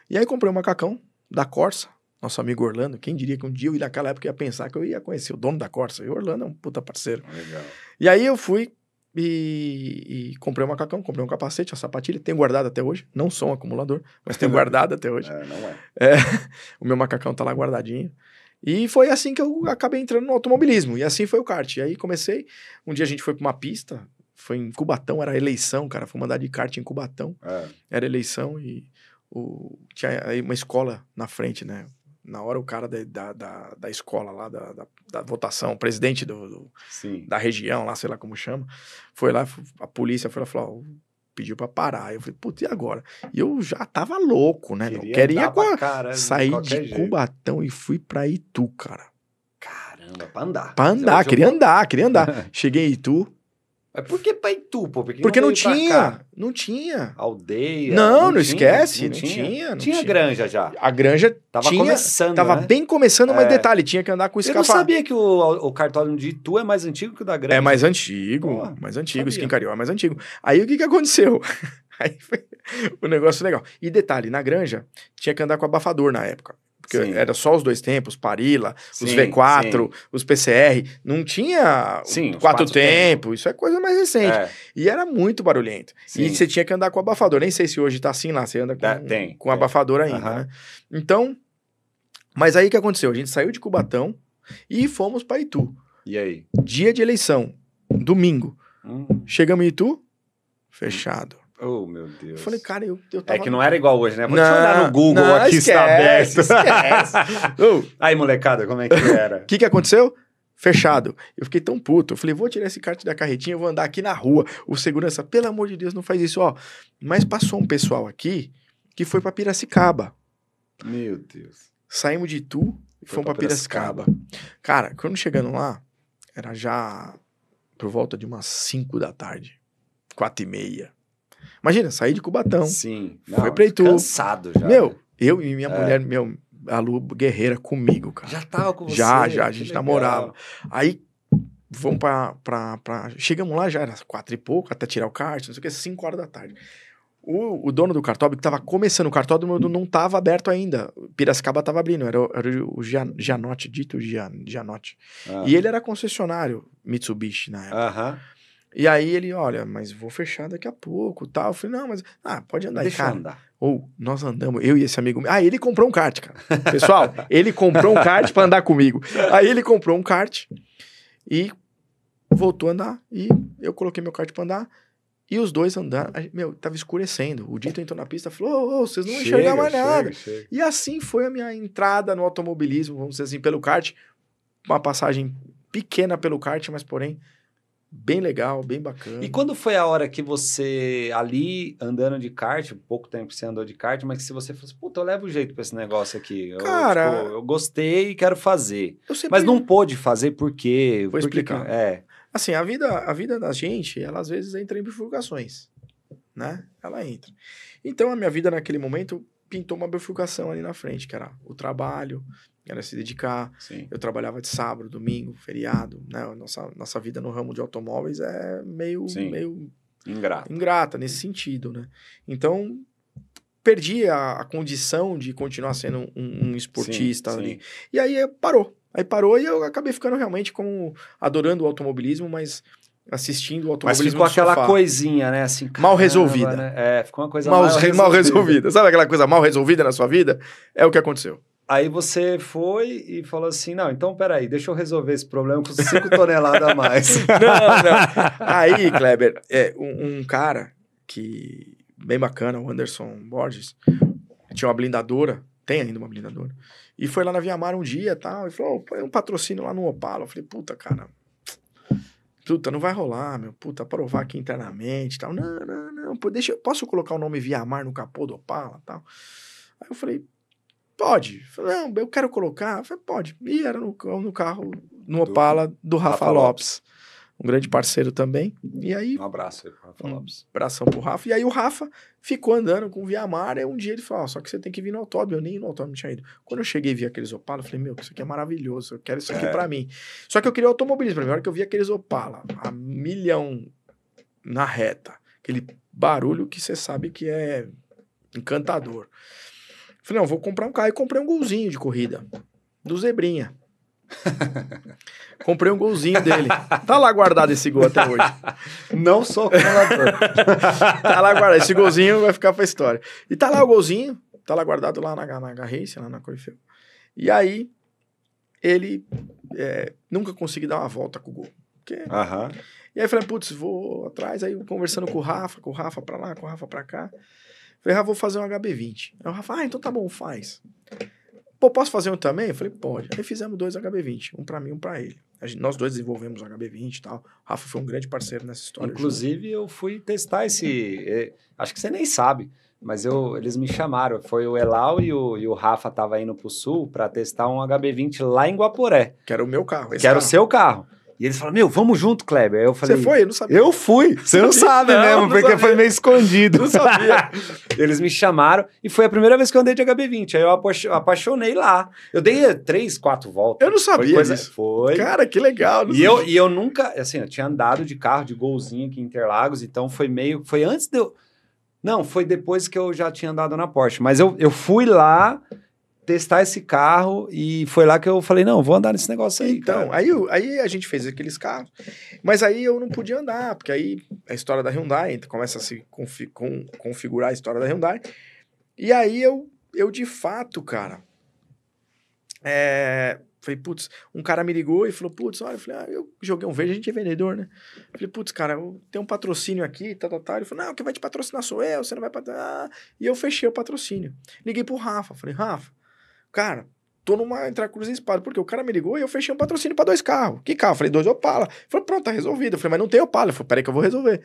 E aí comprei um macacão da Corsa, nosso amigo Orlando. Quem diria que um dia, naquela época, ia pensar que eu ia conhecer o dono da Corsa. E o Orlando é um puta parceiro. Legal. E aí eu fui e comprei um macacão, comprei um capacete, uma sapatilha. Tenho guardado até hoje. Não sou um acumulador, mas tenho guardado até hoje. Não é. O meu macacão tá lá guardadinho. E foi assim que eu acabei entrando no automobilismo. E assim foi o kart. E aí comecei. Um dia a gente foi pra uma pista. Foi em Cubatão, era eleição, cara. Fui mandar de kart em Cubatão. Era eleição e tinha aí uma escola na frente, né? Na hora o cara da escola lá, da votação, o presidente da região lá, sei lá como chama, foi lá, a polícia foi lá e falou, pediu pra parar. Eu falei, putz, e agora? E eu já tava louco, né? Queria sair de Cubatão e fui pra Itu, cara. Caramba, pra andar. Pra andar, queria andar. Cheguei em Itu. Mas por que pra Itu, pô? Porque não tinha. Aldeia? Não esquece. Não tinha. Tinha granja já. A granja tava começando, tava bem começando, mas detalhe, tinha que andar com escapamento. Eu não sabia que o cartódromo de Itu é mais antigo que o da granja. É mais antigo, Esquincariol é mais antigo. Aí o que aconteceu? Aí foi um negócio legal. E detalhe, na granja tinha que andar com abafador na época. Porque era só os 2 tempos, Parilla, os V4, os PCR. Não tinha 4 tempos. Isso é coisa mais recente. E era muito barulhento. E você tinha que andar com abafador. Nem sei se hoje tá assim lá. Você anda com abafador ainda, né? Então, mas aí o que aconteceu? A gente saiu de Cubatão e fomos para Itu. E aí? Dia de eleição. Domingo. Chegamos em Itu, fechado. Oh, meu Deus. Eu falei, cara, eu tava... É que não era igual hoje, né? Vou te olhar no Google, aqui está aberto. Esquece. Aí, molecada, como é que era? O que aconteceu? Fechado. Eu fiquei tão puto. Eu falei, vou tirar esse kart da carretinha, eu vou andar aqui na rua. O segurança, pelo amor de Deus, não faz isso, ó. Mas passou um pessoal aqui que foi pra Piracicaba. Meu Deus. Saímos de Itu e fomos pra Piracicaba. Cara, quando chegando lá, era já por volta de umas 5 da tarde. 4h30. Imagina, saí de Cubatão. Sim. Foi pra Itu. Cansado já. Eu e minha mulher, a Lu guerreira comigo, cara. Já tava com você? Já, a gente namorava. Aí, vamos pra... Chegamos lá, já era 4 e pouco, até tirar o kart, não sei o que, 5 horas da tarde. O dono do cartódromo, que tava começando, o cartódromo não tava aberto ainda. Piracicaba tava abrindo, era o Gianotti, dito Gianotti. E ele era concessionário Mitsubishi na época. E aí ele, olha, mas vou fechar daqui a pouco, tal. Eu falei, não, mas... pode andar aí, cara. Deixa eu andar. Nós andamos, eu e esse amigo... ele comprou um kart, cara. Pessoal, ele comprou um kart pra andar comigo. Aí ele comprou um kart e voltou a andar. E eu coloquei meu kart pra andar. E os dois andaram. Tava escurecendo. O Dito entrou na pista e falou, vocês não vão enxergar mais nada. Chega. E assim foi a minha entrada no automobilismo, vamos dizer assim, pelo kart. Uma passagem pequena pelo kart, mas porém... bem legal, bem bacana. E quando foi a hora que você, ali, andando de kart, pouco tempo você andou de kart, mas que se você fosse, puta, eu levo jeito pra esse negócio aqui. Cara... eu gostei e quero fazer. Mas não pôde fazer por quê? Vou explicar. Assim, a vida da gente, ela às vezes entra em bifurcações, né? Ela entra. Então, a minha vida naquele momento pintou uma bifurcação ali na frente, que era o trabalho, era se dedicar. Sim. Eu trabalhava de sábado, domingo, feriado, né? Nossa vida no ramo de automóveis é meio ingrata nesse sentido, né? Então, perdi a condição de continuar sendo um esportista ali. E aí parou. Aí parou e eu acabei ficando realmente adorando o automobilismo, mas assistindo o automobilismo. Mas ficou aquela coisinha, né? Assim, mal resolvida. Né? É, ficou uma coisa mal resolvida. Sabe aquela coisa mal resolvida na sua vida? É o que aconteceu. Aí você foi e falou assim, não, então peraí, deixa eu resolver esse problema com 5 toneladas a mais. Não. Aí, Kleber, um cara que, bem bacana, o Anderson Borges, tinha uma blindadora, tem ainda uma blindadora, e foi lá na Via Mar um dia e tal, e falou, põe um patrocínio lá no Opala. Eu falei, puta, cara, não vai rolar, meu, aprovar aqui internamente e tal. Não, posso colocar o nome Via Mar no capô do Opala e tal? Aí eu falei, pode. Eu falei, não, eu quero colocar. Eu falei, pode. E era no carro, no Opala do Rafa Lopes. Um grande parceiro também. E aí... Um abraço aí pro Rafa Lopes. Abração pro Rafa. E aí o Rafa ficou andando com o Via Mar. E um dia ele falou, só que você tem que vir no autódromo. Eu nem no autódromo tinha ido. Quando eu cheguei e vi aqueles Opala, eu falei, meu, isso aqui é maravilhoso. Eu quero isso aqui pra mim. Só que eu queria automobilismo. Na hora que eu vi aqueles Opala, a milhão na reta. Aquele barulho que você sabe que é encantador. Falei, não, vou comprar um carro. E comprei um Golzinho de corrida. Do Zebrinha. Comprei um Golzinho dele. Tá lá guardado esse Gol até hoje. Não sou acumulador. Tá lá guardado. Esse Golzinho vai ficar pra história. E tá lá o Golzinho. Tá lá guardado lá na Race, lá na Corifeu. E aí, ele nunca consegui dar uma volta com o Gol. E aí eu falei, putz, vou atrás. Aí conversando com o Rafa pra lá, com o Rafa pra cá. Falei, vou fazer um HB20. Aí o Rafa, então tá bom, faz. Pô, posso fazer um também? Eu falei, pode. Aí fizemos 2 HB20, um pra mim e um pra ele. Nós dois desenvolvemos o HB20 e tal. O Rafa foi um grande parceiro nessa história. Inclusive, eu fui testar esse... Acho que você nem sabe, mas eles me chamaram. Foi o Elal e o Rafa tava indo pro Sul pra testar um HB20 lá em Guaporé. Que era o meu carro. Que era o seu carro. E eles falaram, meu, vamos junto, Kleber. Aí eu falei... Você foi? Eu não sabia. Eu fui. Você não sabe mesmo, porque sabia. Foi meio escondido. Não sabia. Eles me chamaram e foi a primeira vez que eu andei de HB20. Aí eu apaixonei lá. Eu dei 3, 4 voltas. Eu não sabia disso. Foi. Cara, que legal. E eu nunca... Assim, eu tinha andado de carro de Golzinho aqui em Interlagos, então foi antes de eu... Não, foi depois que eu já tinha andado na Porsche. Mas eu fui lá... testar esse carro e foi lá que eu falei, não, vou andar nesse negócio aí, então, cara. Aí a gente fez aqueles carros, mas aí eu não podia andar, porque aí a história da Hyundai, começa a se configurar a história da Hyundai, e aí eu de fato, cara, falei, putz, um cara me ligou e falou, putz, olha, eu falei, eu joguei um verde, a gente é vendedor, né? Falei, putz, cara, eu tenho um patrocínio aqui, tal. Ele falou, não, quem vai te patrocinar sou eu, você não vai patrocinar. E eu fechei o patrocínio. Liguei pro Rafa, falei, Rafa, cara, tô numa Intracruz e Espada, porque o cara me ligou e eu fechei um patrocínio pra 2 carros. Que carro? Eu falei, 2 Opala. Ele falou, pronto, tá resolvido. Eu falei, mas não tem Opala. Ele falou, peraí que eu vou resolver.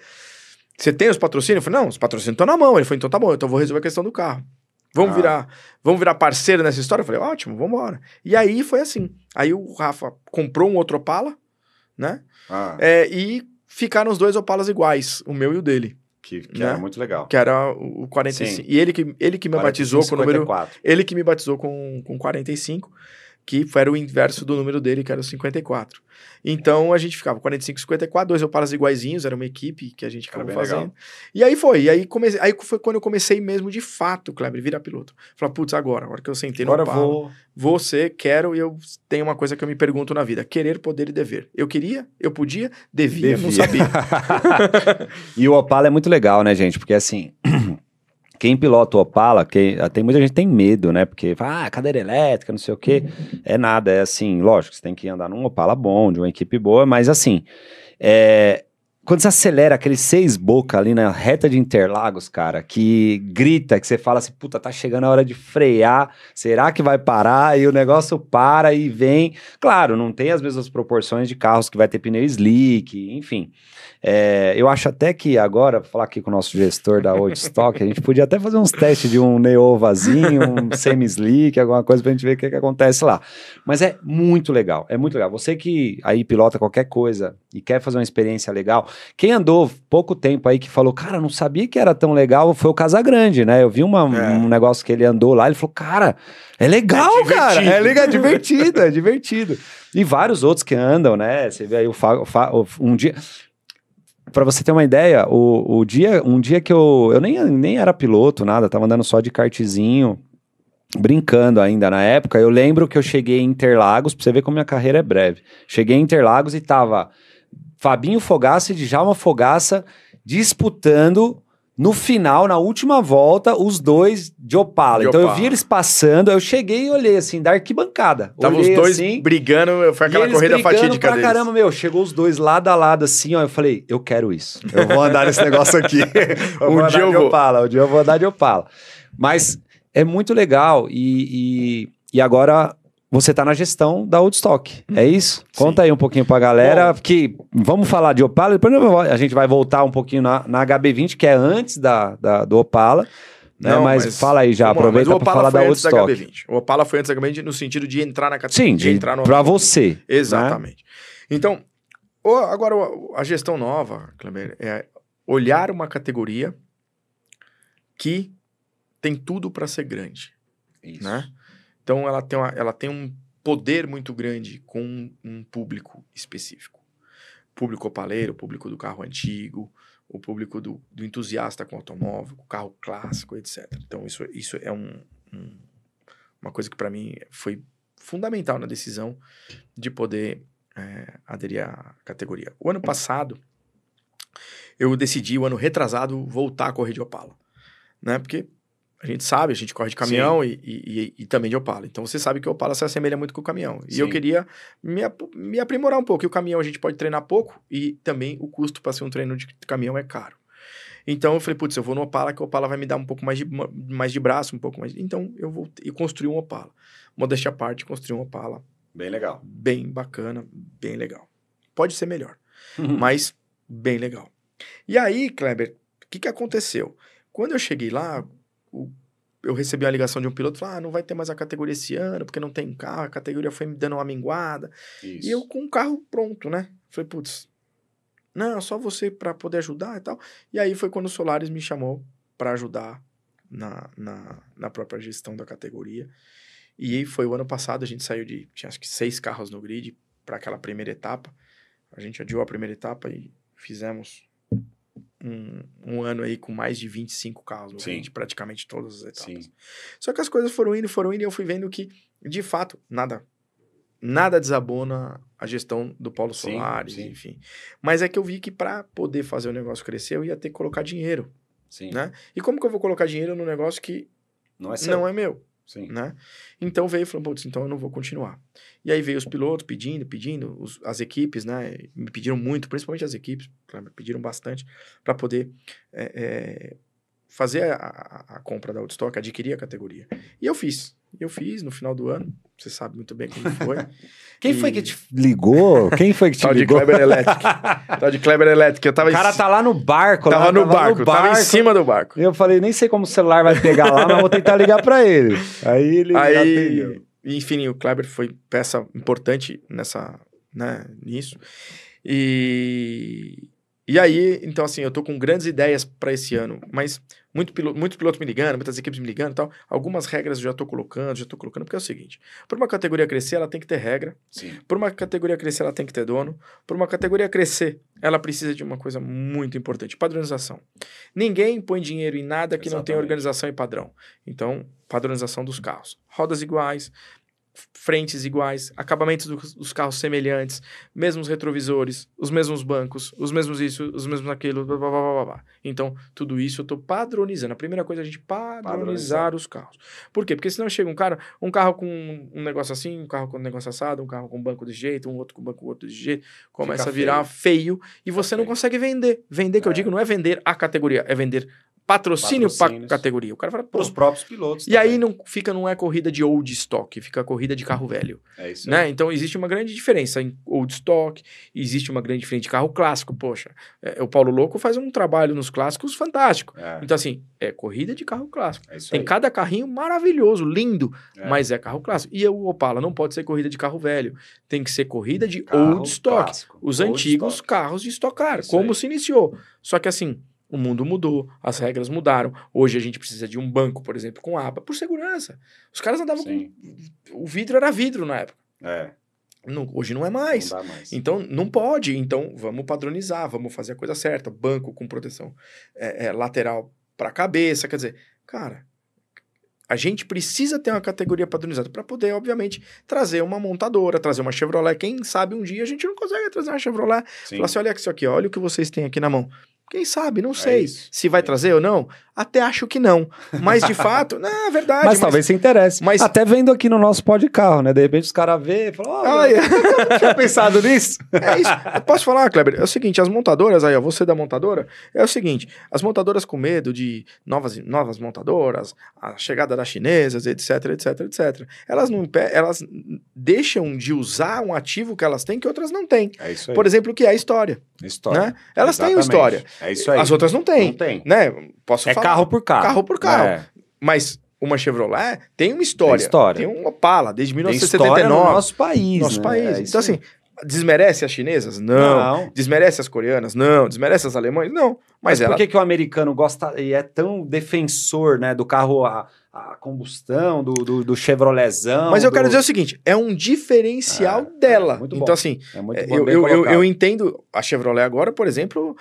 Você tem os patrocínios? Eu falei, não, os patrocínios estão na mão. Ele falou, então tá bom, então eu vou resolver a questão do carro. Vamos virar parceiro nessa história? Eu falei, ótimo, vamos embora. E aí foi assim. Aí o Rafa comprou um outro Opala, né? E ficaram os 2 Opalas iguais, o meu e o dele. Que era muito legal. Que era o 45. Sim. E ele que me 45, batizou com o número... 54. Ele que me batizou com 45, que era o inverso do número dele, que era o 54. Então, a gente ficava 45 e 54, 2 Opalas iguaizinhos, era uma equipe que a gente acabou fazendo. Legal. E aí foi. Aí foi quando eu comecei mesmo, de fato, Kleber, virar piloto. Falei, putz, agora que eu sentei no Opala, quero, e eu tenho uma coisa que eu me pergunto na vida, querer, poder e dever. Eu queria, eu podia, devia. Não sabia. E o Opala é muito legal, né, gente? Porque assim... Quem pilota o Opala, tem muita gente que tem medo, né? Porque fala, cadeira elétrica, não sei o quê. É nada, é assim, lógico, você tem que andar num Opala bom, de uma equipe boa, mas assim, quando você acelera aqueles 6 boca ali na reta de Interlagos, cara, que grita, que você fala assim, puta, tá chegando a hora de frear, será que vai parar? E o negócio para e vem. Claro, não tem as mesmas proporções de carros que vai ter pneu slick, enfim. Eu acho até que agora, vou falar aqui com o nosso gestor da Oldstock, a gente podia até fazer uns testes de um neovazinho, um semi-slick, alguma coisa pra gente ver o que acontece lá. Mas é muito legal, é muito legal. Você que aí pilota qualquer coisa e quer fazer uma experiência legal, quem andou pouco tempo aí que falou, cara, não sabia que era tão legal, foi o Casagrande, né? Eu vi um negócio que ele andou lá, ele falou, cara, é legal, cara, é legal, é divertido. E vários outros que andam, né? Você vê aí um dia... Pra você ter uma ideia, um dia que eu nem era piloto, nada, tava andando só de kartzinho, brincando ainda na época, eu lembro que eu cheguei em Interlagos, pra você ver como minha carreira é breve. Cheguei em Interlagos e tava Fabinho Fogaça e Djalma Fogaça disputando no final, na última volta, os dois de Opala. Então eu vi eles passando, eu cheguei e olhei assim, da arquibancada. Tava olhei, os dois assim, brigando, foi aquela corrida fatídica pra deles. caramba, meu, chegou os dois lado a lado assim, ó, eu falei, eu quero isso. Eu vou andar nesse negócio aqui. Um dia eu vou andar de Opala. Mas é muito legal e agora você tá na gestão da Woodstock, é isso? Sim. Conta aí um pouquinho pra galera, que vamos falar de Opala, depois a gente vai voltar um pouquinho na HB20, que é antes do Opala, né? Não, mas fala aí já, aproveita pra falar da Woodstock. O Opala foi antes da HB20 no sentido de entrar na categoria. Sim, de entrar no pra você. Exatamente. Né? Então, agora a gestão nova, Kleber, é olhar uma categoria que tem tudo para ser grande. Isso. Né? Então, ela tem um poder muito grande com um público específico. Público opaleiro, público do carro antigo, o público do entusiasta com automóvel, com carro clássico, etc. Então, isso é uma coisa que, para mim, foi fundamental na decisão de poder aderir à categoria. O ano passado, eu decidi, o ano retrasado, voltar a correr de Opala. Né? Porque a gente sabe, a gente corre de caminhão e também de Opala. Então, você sabe que o Opala se assemelha muito com o caminhão. Sim. E eu queria me aprimorar um pouco. E o caminhão a gente pode treinar pouco e também o custo para ser um treino de caminhão é caro. Então, eu falei, putz, eu vou no Opala, que o Opala vai me dar um pouco mais de braço, um pouco mais... Então, eu vou e construí um Opala. Modéstia à parte, construí um Opala. Bem legal. Bem bacana, bem legal. Pode ser melhor, mas bem legal. E aí, Kleber, o que aconteceu? Quando eu cheguei lá... eu recebi uma ligação de um piloto, falou, não vai ter mais a categoria esse ano, porque não tem carro, a categoria foi me dando uma minguada. Isso. E eu com o carro pronto, né? Falei, putz, não, só você para poder ajudar e tal. E aí foi quando o Solaris me chamou para ajudar na própria gestão da categoria. E aí foi o ano passado, a gente saiu tinha acho que 6 carros no grid para aquela primeira etapa. A gente adiou a primeira etapa e fizemos... Um ano aí com mais de 25 carros no grid, praticamente todas as etapas. Sim. Só que as coisas foram indo e eu fui vendo que, de fato, nada desabona a gestão do Paulo Solaris, enfim. Mas é que eu vi que para poder fazer o negócio crescer, eu ia ter que colocar dinheiro. Sim. Né? E como que eu vou colocar dinheiro num negócio que não é meu? Sim. Né? Então veio e falou, putz, então eu não vou continuar. E aí veio os pilotos pedindo, as equipes, né, me pediram muito, principalmente as equipes, me pediram bastante para poder fazer a compra da Woodstock, adquirir a categoria. E eu fiz no final do ano, você sabe muito bem como foi. Quem foi que te ligou? Quem foi que te ligou? Tal de Kleber Electric. O cara tá lá no barco. Tava em cima do barco. Eu falei, nem sei como o celular vai pegar lá, mas vou tentar ligar pra ele. Aí ele atendeu. Enfim, o Kleber foi peça importante nisso. E aí, então assim, eu tô com grandes ideias para esse ano, mas muitos pilotos me ligando, muitas equipes me ligando e tal. Algumas regras eu já tô colocando, porque é o seguinte, para uma categoria crescer, ela tem que ter regra. Para uma categoria crescer, ela tem que ter dono. Para uma categoria crescer, ela precisa de uma coisa muito importante, padronização. Ninguém põe dinheiro em nada que não tenha organização e padrão. Então, padronização dos carros. Rodas iguais, frentes iguais, acabamentos dos carros semelhantes, mesmos retrovisores, os mesmos bancos, os mesmos isso, os mesmos aquilo, blá, blá, blá, blá. Então, tudo isso eu tô padronizando. A primeira coisa é a gente padronizar os carros. Por quê? Porque senão chega um carro com um negócio assim, um carro com um negócio assado, um carro com banco desse jeito, um outro com banco outro desse jeito, começa a virar feio e você não consegue vender. Vender, que eu digo, não é vender a categoria, é vender patrocínio para Patrocínios. categoria. O cara fala, pô. Para os próprios pilotos. E aí não é corrida de old stock, fica corrida de carro velho. É isso Né? Então existe uma grande diferença em old stock, existe uma grande diferença de carro clássico. Poxa, o Paulo Louco faz um trabalho nos clássicos fantástico. Então, assim, é corrida de carro clássico. Tem cada carrinho maravilhoso, lindo, mas é carro clássico. E o Opala não pode ser corrida de carro velho. Tem que ser corrida de old stock. Clássico. Os antigos carros de Stock Car, como se iniciou. Só que assim, o mundo mudou, as regras mudaram. Hoje a gente precisa de um banco, por exemplo, com aba, por segurança. Os caras andavam com... O vidro era vidro na época. Hoje não é mais. Não dá mais. Então, não pode. Então, vamos padronizar, vamos fazer a coisa certa. Banco com proteção lateral para a cabeça. Quer dizer, cara, a gente precisa ter uma categoria padronizada para poder, obviamente, trazer uma montadora, trazer uma Chevrolet. Quem sabe um dia a gente não consegue trazer uma Chevrolet. Falar assim, olha isso aqui, olha o que vocês têm aqui na mão. Quem sabe, não sei. Se vai trazer ou não, até acho que não. Mas, de fato, não, é verdade. Mas talvez se interesse. Mas... Até vendo aqui no nosso pó de carro, né? De repente os caras vêem e falam, eu não tinha pensado nisso. É isso. Eu posso falar, Kleber? É o seguinte, as montadoras, aí, ó, você da montadora, é o seguinte, as montadoras com medo de novas montadoras, a chegada das chinesas, etc, etc, etc. Elas deixam de usar um ativo que elas têm que outras não têm. É isso aí. Por exemplo, o que é a história. Né? Elas têm uma história. É isso aí. As outras não têm. Não tem. Né? Posso falar. Carro por carro. Carro por carro. Mas uma Chevrolet tem uma história. Tem um Opala, desde 1979. Tem no nosso país. Nosso país. Então, assim, desmerece as chinesas? Não. Desmerece as coreanas? Não. Desmerece as alemãs? Não. Mas por que o americano gosta e é tão defensor, né, do carro a combustão, do Chevroletzão? Mas eu quero dizer o seguinte, é um diferencial dela. Muito então, bom. Assim, eu entendo, a Chevrolet agora, por exemplo,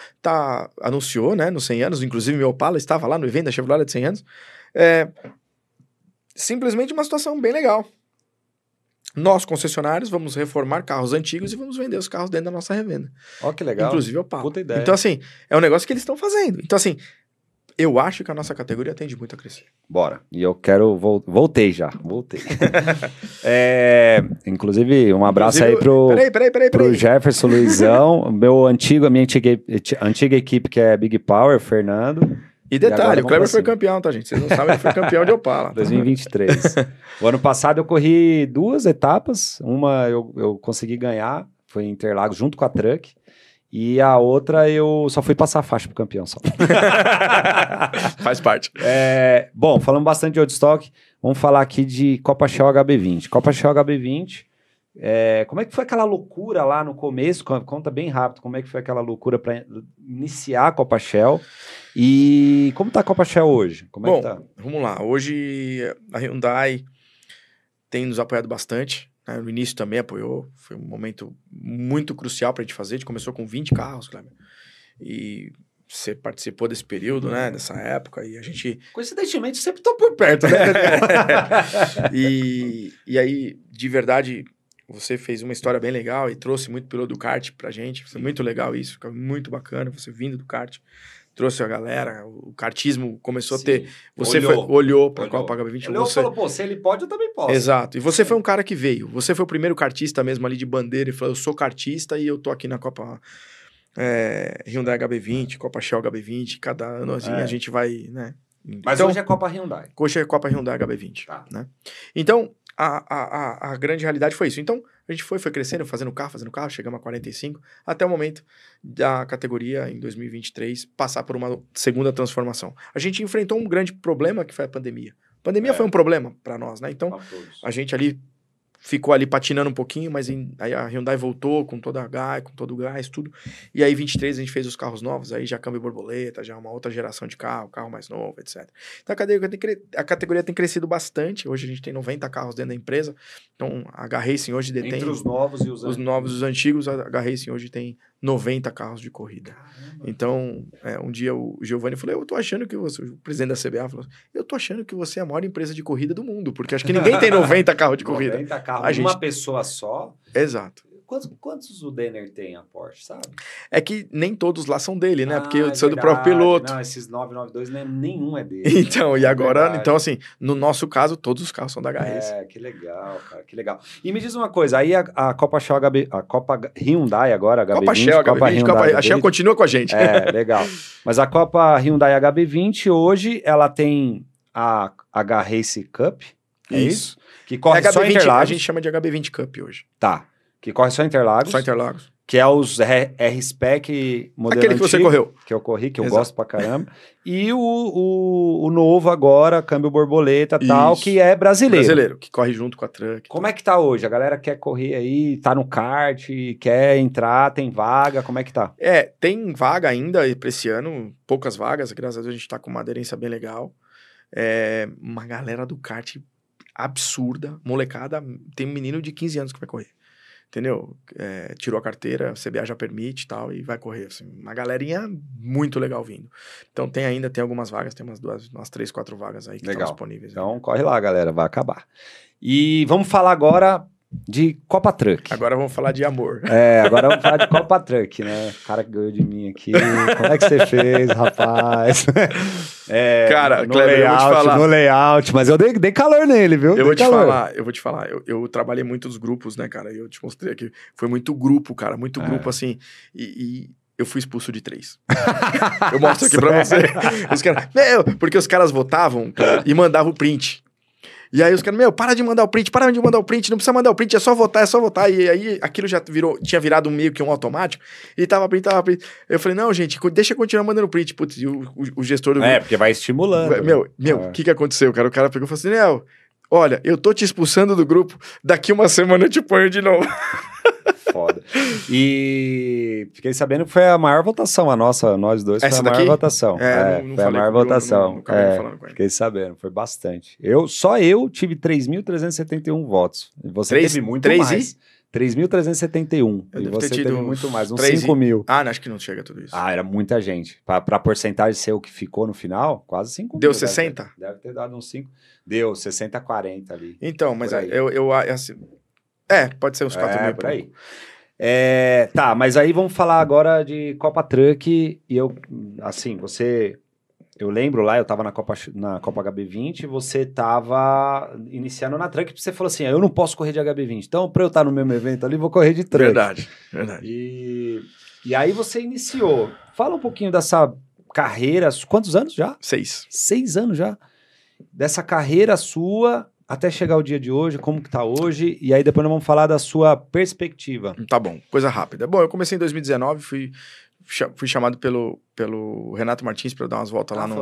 anunciou, né, nos 100 anos, inclusive meu Opala estava lá no evento da Chevrolet de 100 anos, simplesmente uma situação bem legal. Nós, concessionários, vamos reformar carros antigos e vamos vender os carros dentro da nossa revenda. Ó, que legal. Inclusive o Opala. Puta ideia. Então, assim, é um negócio que eles estão fazendo. Então, assim, eu acho que a nossa categoria tende muito a crescer. Bora. E eu quero... Voltei. Inclusive, um abraço aí pro Jefferson Luizão, a minha antiga equipe, que é Big Power, Fernando. E detalhe, o Kleber foi campeão, tá, gente? Vocês não sabem, ele foi campeão de Opala. 2023. O ano passado eu corri 2 etapas. Uma eu consegui ganhar, foi em Interlagos, junto com a Truck. E a outra eu só fui passar a faixa pro campeão só. Faz parte. Bom, falando bastante de old stock, vamos falar aqui de Copa Shell HB20. Copa Shell HB20, como é que foi aquela loucura lá no começo? Conta bem rápido como é que foi aquela loucura para iniciar a Copa Shell. E como tá a Copa Shell hoje? Bom, vamos lá. Hoje a Hyundai tem nos apoiado bastante. No início também apoiou, foi um momento muito crucial para a gente fazer. A gente começou com 20 carros, Kleber. E você participou desse período, né? Dessa época, e a gente... Coincidentemente, sempre tô por perto, né? E aí, de verdade, você fez uma história bem legal e trouxe muito piloto do kart pra gente. Foi muito legal isso, ficou muito bacana você vindo do kart. Trouxe a galera, o kartismo começou a ter... Você olhou para a Copa HB20. Olhou e falou, pô, se ele pode, eu também posso. Exato. E você foi um cara que veio. Você foi o primeiro kartista mesmo ali de bandeira e falou, eu sou kartista e eu tô aqui na Copa Hyundai HB20, Copa Shell HB20. Cada ano a gente vai, né? Mas então, hoje é Copa Hyundai. Hoje é Copa Hyundai HB20. Tá. Né? Então, a grande realidade foi isso. Então, a gente foi crescendo, fazendo carro, chegamos a 45, até o momento da categoria, em 2023, passar por uma segunda transformação. A gente enfrentou um grande problema, que foi a pandemia. A pandemia foi um problema para nós, né? Então, a gente ali ficou ali patinando um pouquinho, mas aí a Hyundai voltou com todo o gás, tudo. E aí, em 23, a gente fez os carros novos, aí já câmbio borboleta, já uma outra geração de carro mais novo, etc. Então, a categoria tem crescido bastante. Hoje a gente tem 90 carros dentro da empresa. Então, a H-Racing hoje detém... Entre os novos e os novos e os antigos, a H-Racing hoje tem 90 carros de corrida. Caramba. Então, um dia o Giovanni falou, eu tô achando que você... O presidente da CBA falou, eu tô achando que você é a maior empresa de corrida do mundo, porque acho que ninguém tem 90 carros de corrida. 90 carros, uma pessoa só. Exato. Quantos o Denner tem a Porsche, sabe? É que nem todos lá são dele, né? Porque é são do próprio piloto. Não, esses 992 nenhum é dele. Então, né? e agora, verdade. então assim, no nosso caso, todos os carros são da HS. Que legal, cara, que legal. E me diz uma coisa, aí a Copa Shell a Copa Hyundai agora, HB20, Copa Shell, HB20, a Shell continua com a gente. Legal. Mas a Copa Hyundai HB20 hoje, ela tem a H-Race Cup, é isso? Que corre só em Interlagos. A gente chama de HB20 Cup hoje. Tá, que corre só em Interlagos. Só Interlagos. Que é os R-Spec modelo aquele que antigo, você correu. Que eu corri, que eu gosto pra caramba. E o novo agora, câmbio borboleta e tal, que é brasileiro. Brasileiro, que corre junto com a Truck. Como é que tá hoje? A galera quer correr aí, tá no kart, quer entrar, tem vaga, como é que tá? Tem vaga ainda pra esse ano, poucas vagas, graças a Deus a gente tá com uma aderência bem legal. Uma galera do kart absurda, molecada, tem um menino de 15 anos que vai correr. Entendeu? Tirou a carteira, a CBA já permite e tal, e vai correr. Assim, uma galerinha muito legal vindo. Então tem algumas vagas, tem umas 3, 4 vagas aí que estão disponíveis. Então corre lá, galera, vai acabar. E vamos falar agora de Copa Truck. Agora vamos falar de amor. Agora vamos falar de Copa Truck, né? O cara que ganhou de mim aqui. Como é que você fez, rapaz? Cara, Kleber, eu vou te falar. No layout, mas eu dei calor nele, viu? Eu vou te falar. Eu trabalhei muito nos grupos, né, cara? Eu te mostrei aqui. Foi muito grupo, cara. Muito grupo, assim. E eu fui expulso de 3. Eu mostro aqui pra você. Os caras, porque os caras votavam, cara, e mandavam o print. E aí os caras, para de mandar o print, não precisa mandar o print, é só votar. E aí aquilo já tinha virado meio que um automático, e tava print. Eu falei, não, gente, deixa eu continuar mandando print. Putz, e o gestor do... porque vai estimulando. O que aconteceu? Cara, o cara pegou e falou assim, olha, eu tô te expulsando do grupo, daqui uma semana eu te ponho de novo. Foda. E fiquei sabendo que foi a maior votação, nós dois, essa foi a maior votação. Não foi a maior votação. Não falando com ele. Fiquei sabendo, foi bastante. Só eu tive 3.371 votos. Você teve muito mais. 3.371. E você teve muito mais, uns 5 mil. Acho que não chega a tudo isso. Era muita gente. Pra porcentagem ser o que ficou no final, quase 5 mil. Deu 60? Deve ter dado uns 5. Deu 60, 40 ali. Então, mas assim... pode ser uns 4 mil. Por aí. Tá, mas aí vamos falar agora de Copa Truck. E eu, assim, eu lembro lá, eu tava na Copa HB20, você tava iniciando na Truck, você falou assim, eu não posso correr de HB20, então pra eu estar no mesmo evento ali, vou correr de Truck. Verdade. E aí você iniciou. Fala um pouquinho dessa carreira, quantos anos já? 6. 6 anos já? Dessa carreira sua... Até chegar o dia de hoje, como que tá hoje, e aí depois nós vamos falar da sua perspectiva. Tá bom, coisa rápida. Bom, eu comecei em 2019, fui chamado pelo Renato Martins para dar umas voltas lá no...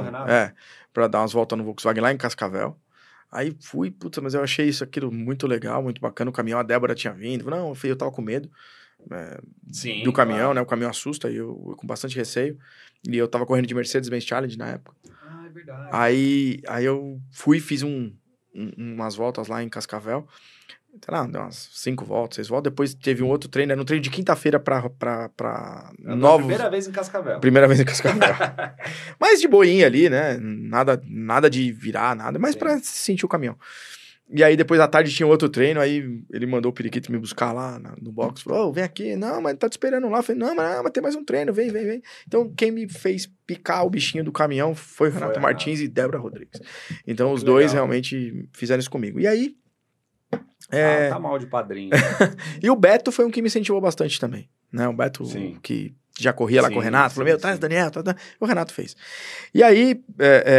para dar umas voltas no Volkswagen lá em Cascavel. Aí fui, mas eu achei aquilo muito legal, muito bacana, o caminhão, a Débora tinha vindo, eu tava com medo do caminhão, claro. Né, o caminhão assusta, e eu com bastante receio, e eu tava correndo de Mercedes-Benz Challenge na época. É verdade. Aí eu fui, fiz umas voltas lá em Cascavel, sei lá, deu umas 5 voltas, 6 voltas, depois teve um outro treino, era um treino de quinta-feira pra novos... Primeira vez em Cascavel. Primeira vez em Cascavel. Mas de boinha ali, né, nada de virar, nada, mas pra sentir o caminhão. E aí depois à tarde tinha outro treino, aí ele mandou o periquito me buscar lá no box, falou, vem aqui, não, mas tá te esperando lá, eu falei, não, mas tem mais um treino, vem. Então quem me fez picar o bichinho do caminhão foi o Renato Martins e Débora Rodrigues. Então os dois realmente fizeram isso comigo. E aí... tá mal de padrinho. E o Beto foi um que me incentivou bastante também, né, o Beto que já corria lá com o Renato, falou, traz Daniel, o Renato fez. E aí,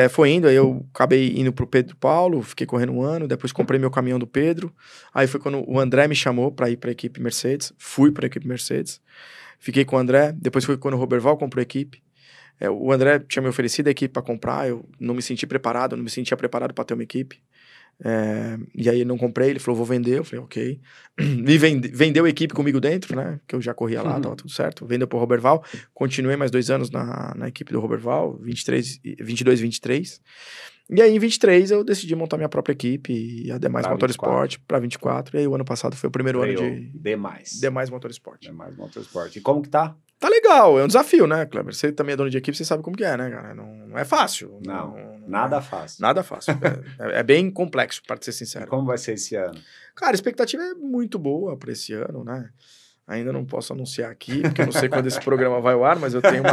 foi indo, aí eu acabei indo pro Pedro Paulo, fiquei correndo 1 ano, depois comprei meu caminhão do Pedro, aí foi quando o André me chamou pra ir pra equipe Mercedes, fui pra equipe Mercedes, fiquei com o André, depois foi quando o Roberval comprou a equipe, o André tinha me oferecido a equipe pra comprar, eu não me sentia preparado pra ter uma equipe, e aí eu não comprei, ele falou, vou vender, eu falei, ok. E vendeu a equipe comigo dentro, né, que eu já corria lá, tava tudo certo, vendeu pro Roberval, continuei mais 2 anos na equipe do Roberval, 22 e 23, e aí em 23 eu decidi montar minha própria equipe, e a Demais Motorsport, pra 24, e aí o ano passado foi o primeiro ano de... Demais Motorsport. E como que tá? Tá legal, é um desafio, né, Kleber? Você também é dono de equipe, você sabe como que é, né, cara? Não é fácil. Nada fácil. Nada fácil. É bem complexo, para ser sincero. E como vai ser esse ano? Cara, a expectativa é muito boa para esse ano, né? Ainda não posso anunciar aqui, porque eu não sei quando esse programa vai ao ar, mas eu tenho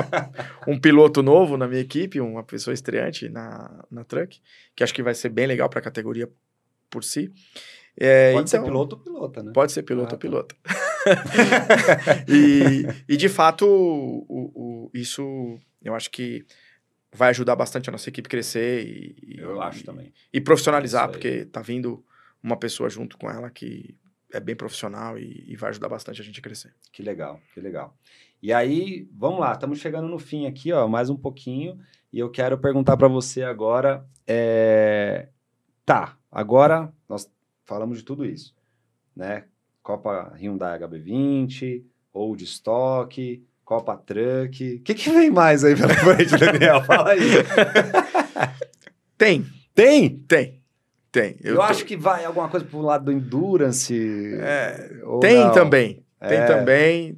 um piloto novo na minha equipe, uma pessoa estreante na Truck, que acho que vai ser bem legal para a categoria por si. Pode ser piloto ou pilota, né? Pode ser piloto ou pilota. E de fato, isso eu acho que vai ajudar bastante a nossa equipe crescer eu acho também. E profissionalizar, porque tá vindo uma pessoa junto com ela que é bem profissional e vai ajudar bastante a gente a crescer. Que legal, que legal. E aí, vamos lá, estamos chegando no fim aqui, ó, mais um pouquinho, e eu quero perguntar para você agora, agora nós falamos de tudo isso, né? Copa Hyundai HB20, Old Stock, Copa Truck, o que vem mais aí pela frente, Daniel? Fala aí. Tem. Eu acho que vai alguma coisa pro lado do Endurance. Tem também.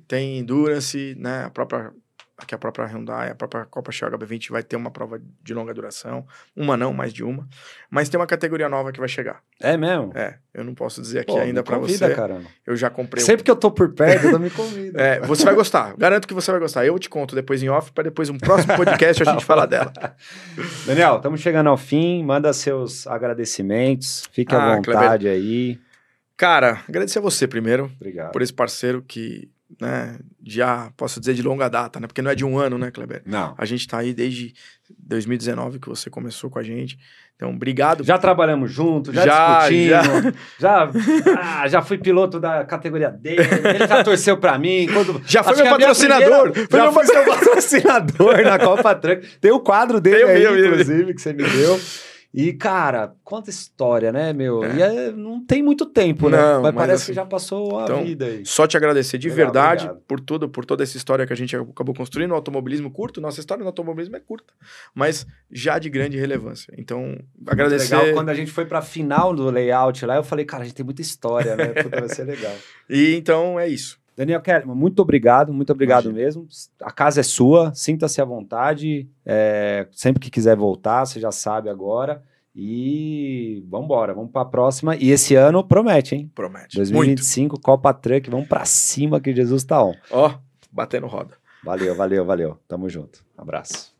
Tem Endurance, né? A própria Hyundai, a própria Copa Shell HB20 vai ter uma prova de longa duração. Uma não, mais de uma. Mas tem uma categoria nova que vai chegar. É mesmo? Eu não posso dizer aqui ainda pra você. Caramba. Eu já comprei. Sempre que eu tô por perto, eu me convido. Você vai gostar. Garanto que você vai gostar. Eu te conto depois em off, pra depois um próximo podcast a gente falar dela. Daniel, estamos chegando ao fim. Manda seus agradecimentos. Fique à vontade, Kleber. Aí. Cara, agradecer a você primeiro. Obrigado. Por esse parceiro que, né, já posso dizer de longa data, né? Porque não é de um ano, né, Kleber? Não. A gente tá aí desde 2019 que você começou com a gente. Então, obrigado. Já trabalhamos juntos, já discutimos. Já fui piloto da categoria dele. Ele já torceu pra mim. Já foi meu patrocinador. Já foi seu patrocinador na Copa Truck. Tem o quadro dele aí, inclusive, que você me deu. E, cara, quanta história, né, meu? E não tem muito tempo, né? Mas parece que já passou a vida aí. Só te agradecer de verdade por toda essa história que a gente acabou construindo. O automobilismo curto, nossa história no automobilismo é curta, mas já de grande relevância. Então, agradecer. Legal, quando a gente foi pra final do layout lá, eu falei, cara, a gente tem muita história, né? Puta, vai ser legal. E então é isso. Daniel Kellerman, muito obrigado mesmo. A casa é sua, sinta-se à vontade. Sempre que quiser voltar, você já sabe agora. E vamos para a próxima. E esse ano promete, hein? Promete. 2025, muito. Copa Truck, vamos para cima que Jesus tá on. Batendo roda. Valeu. Tamo junto. Abraço.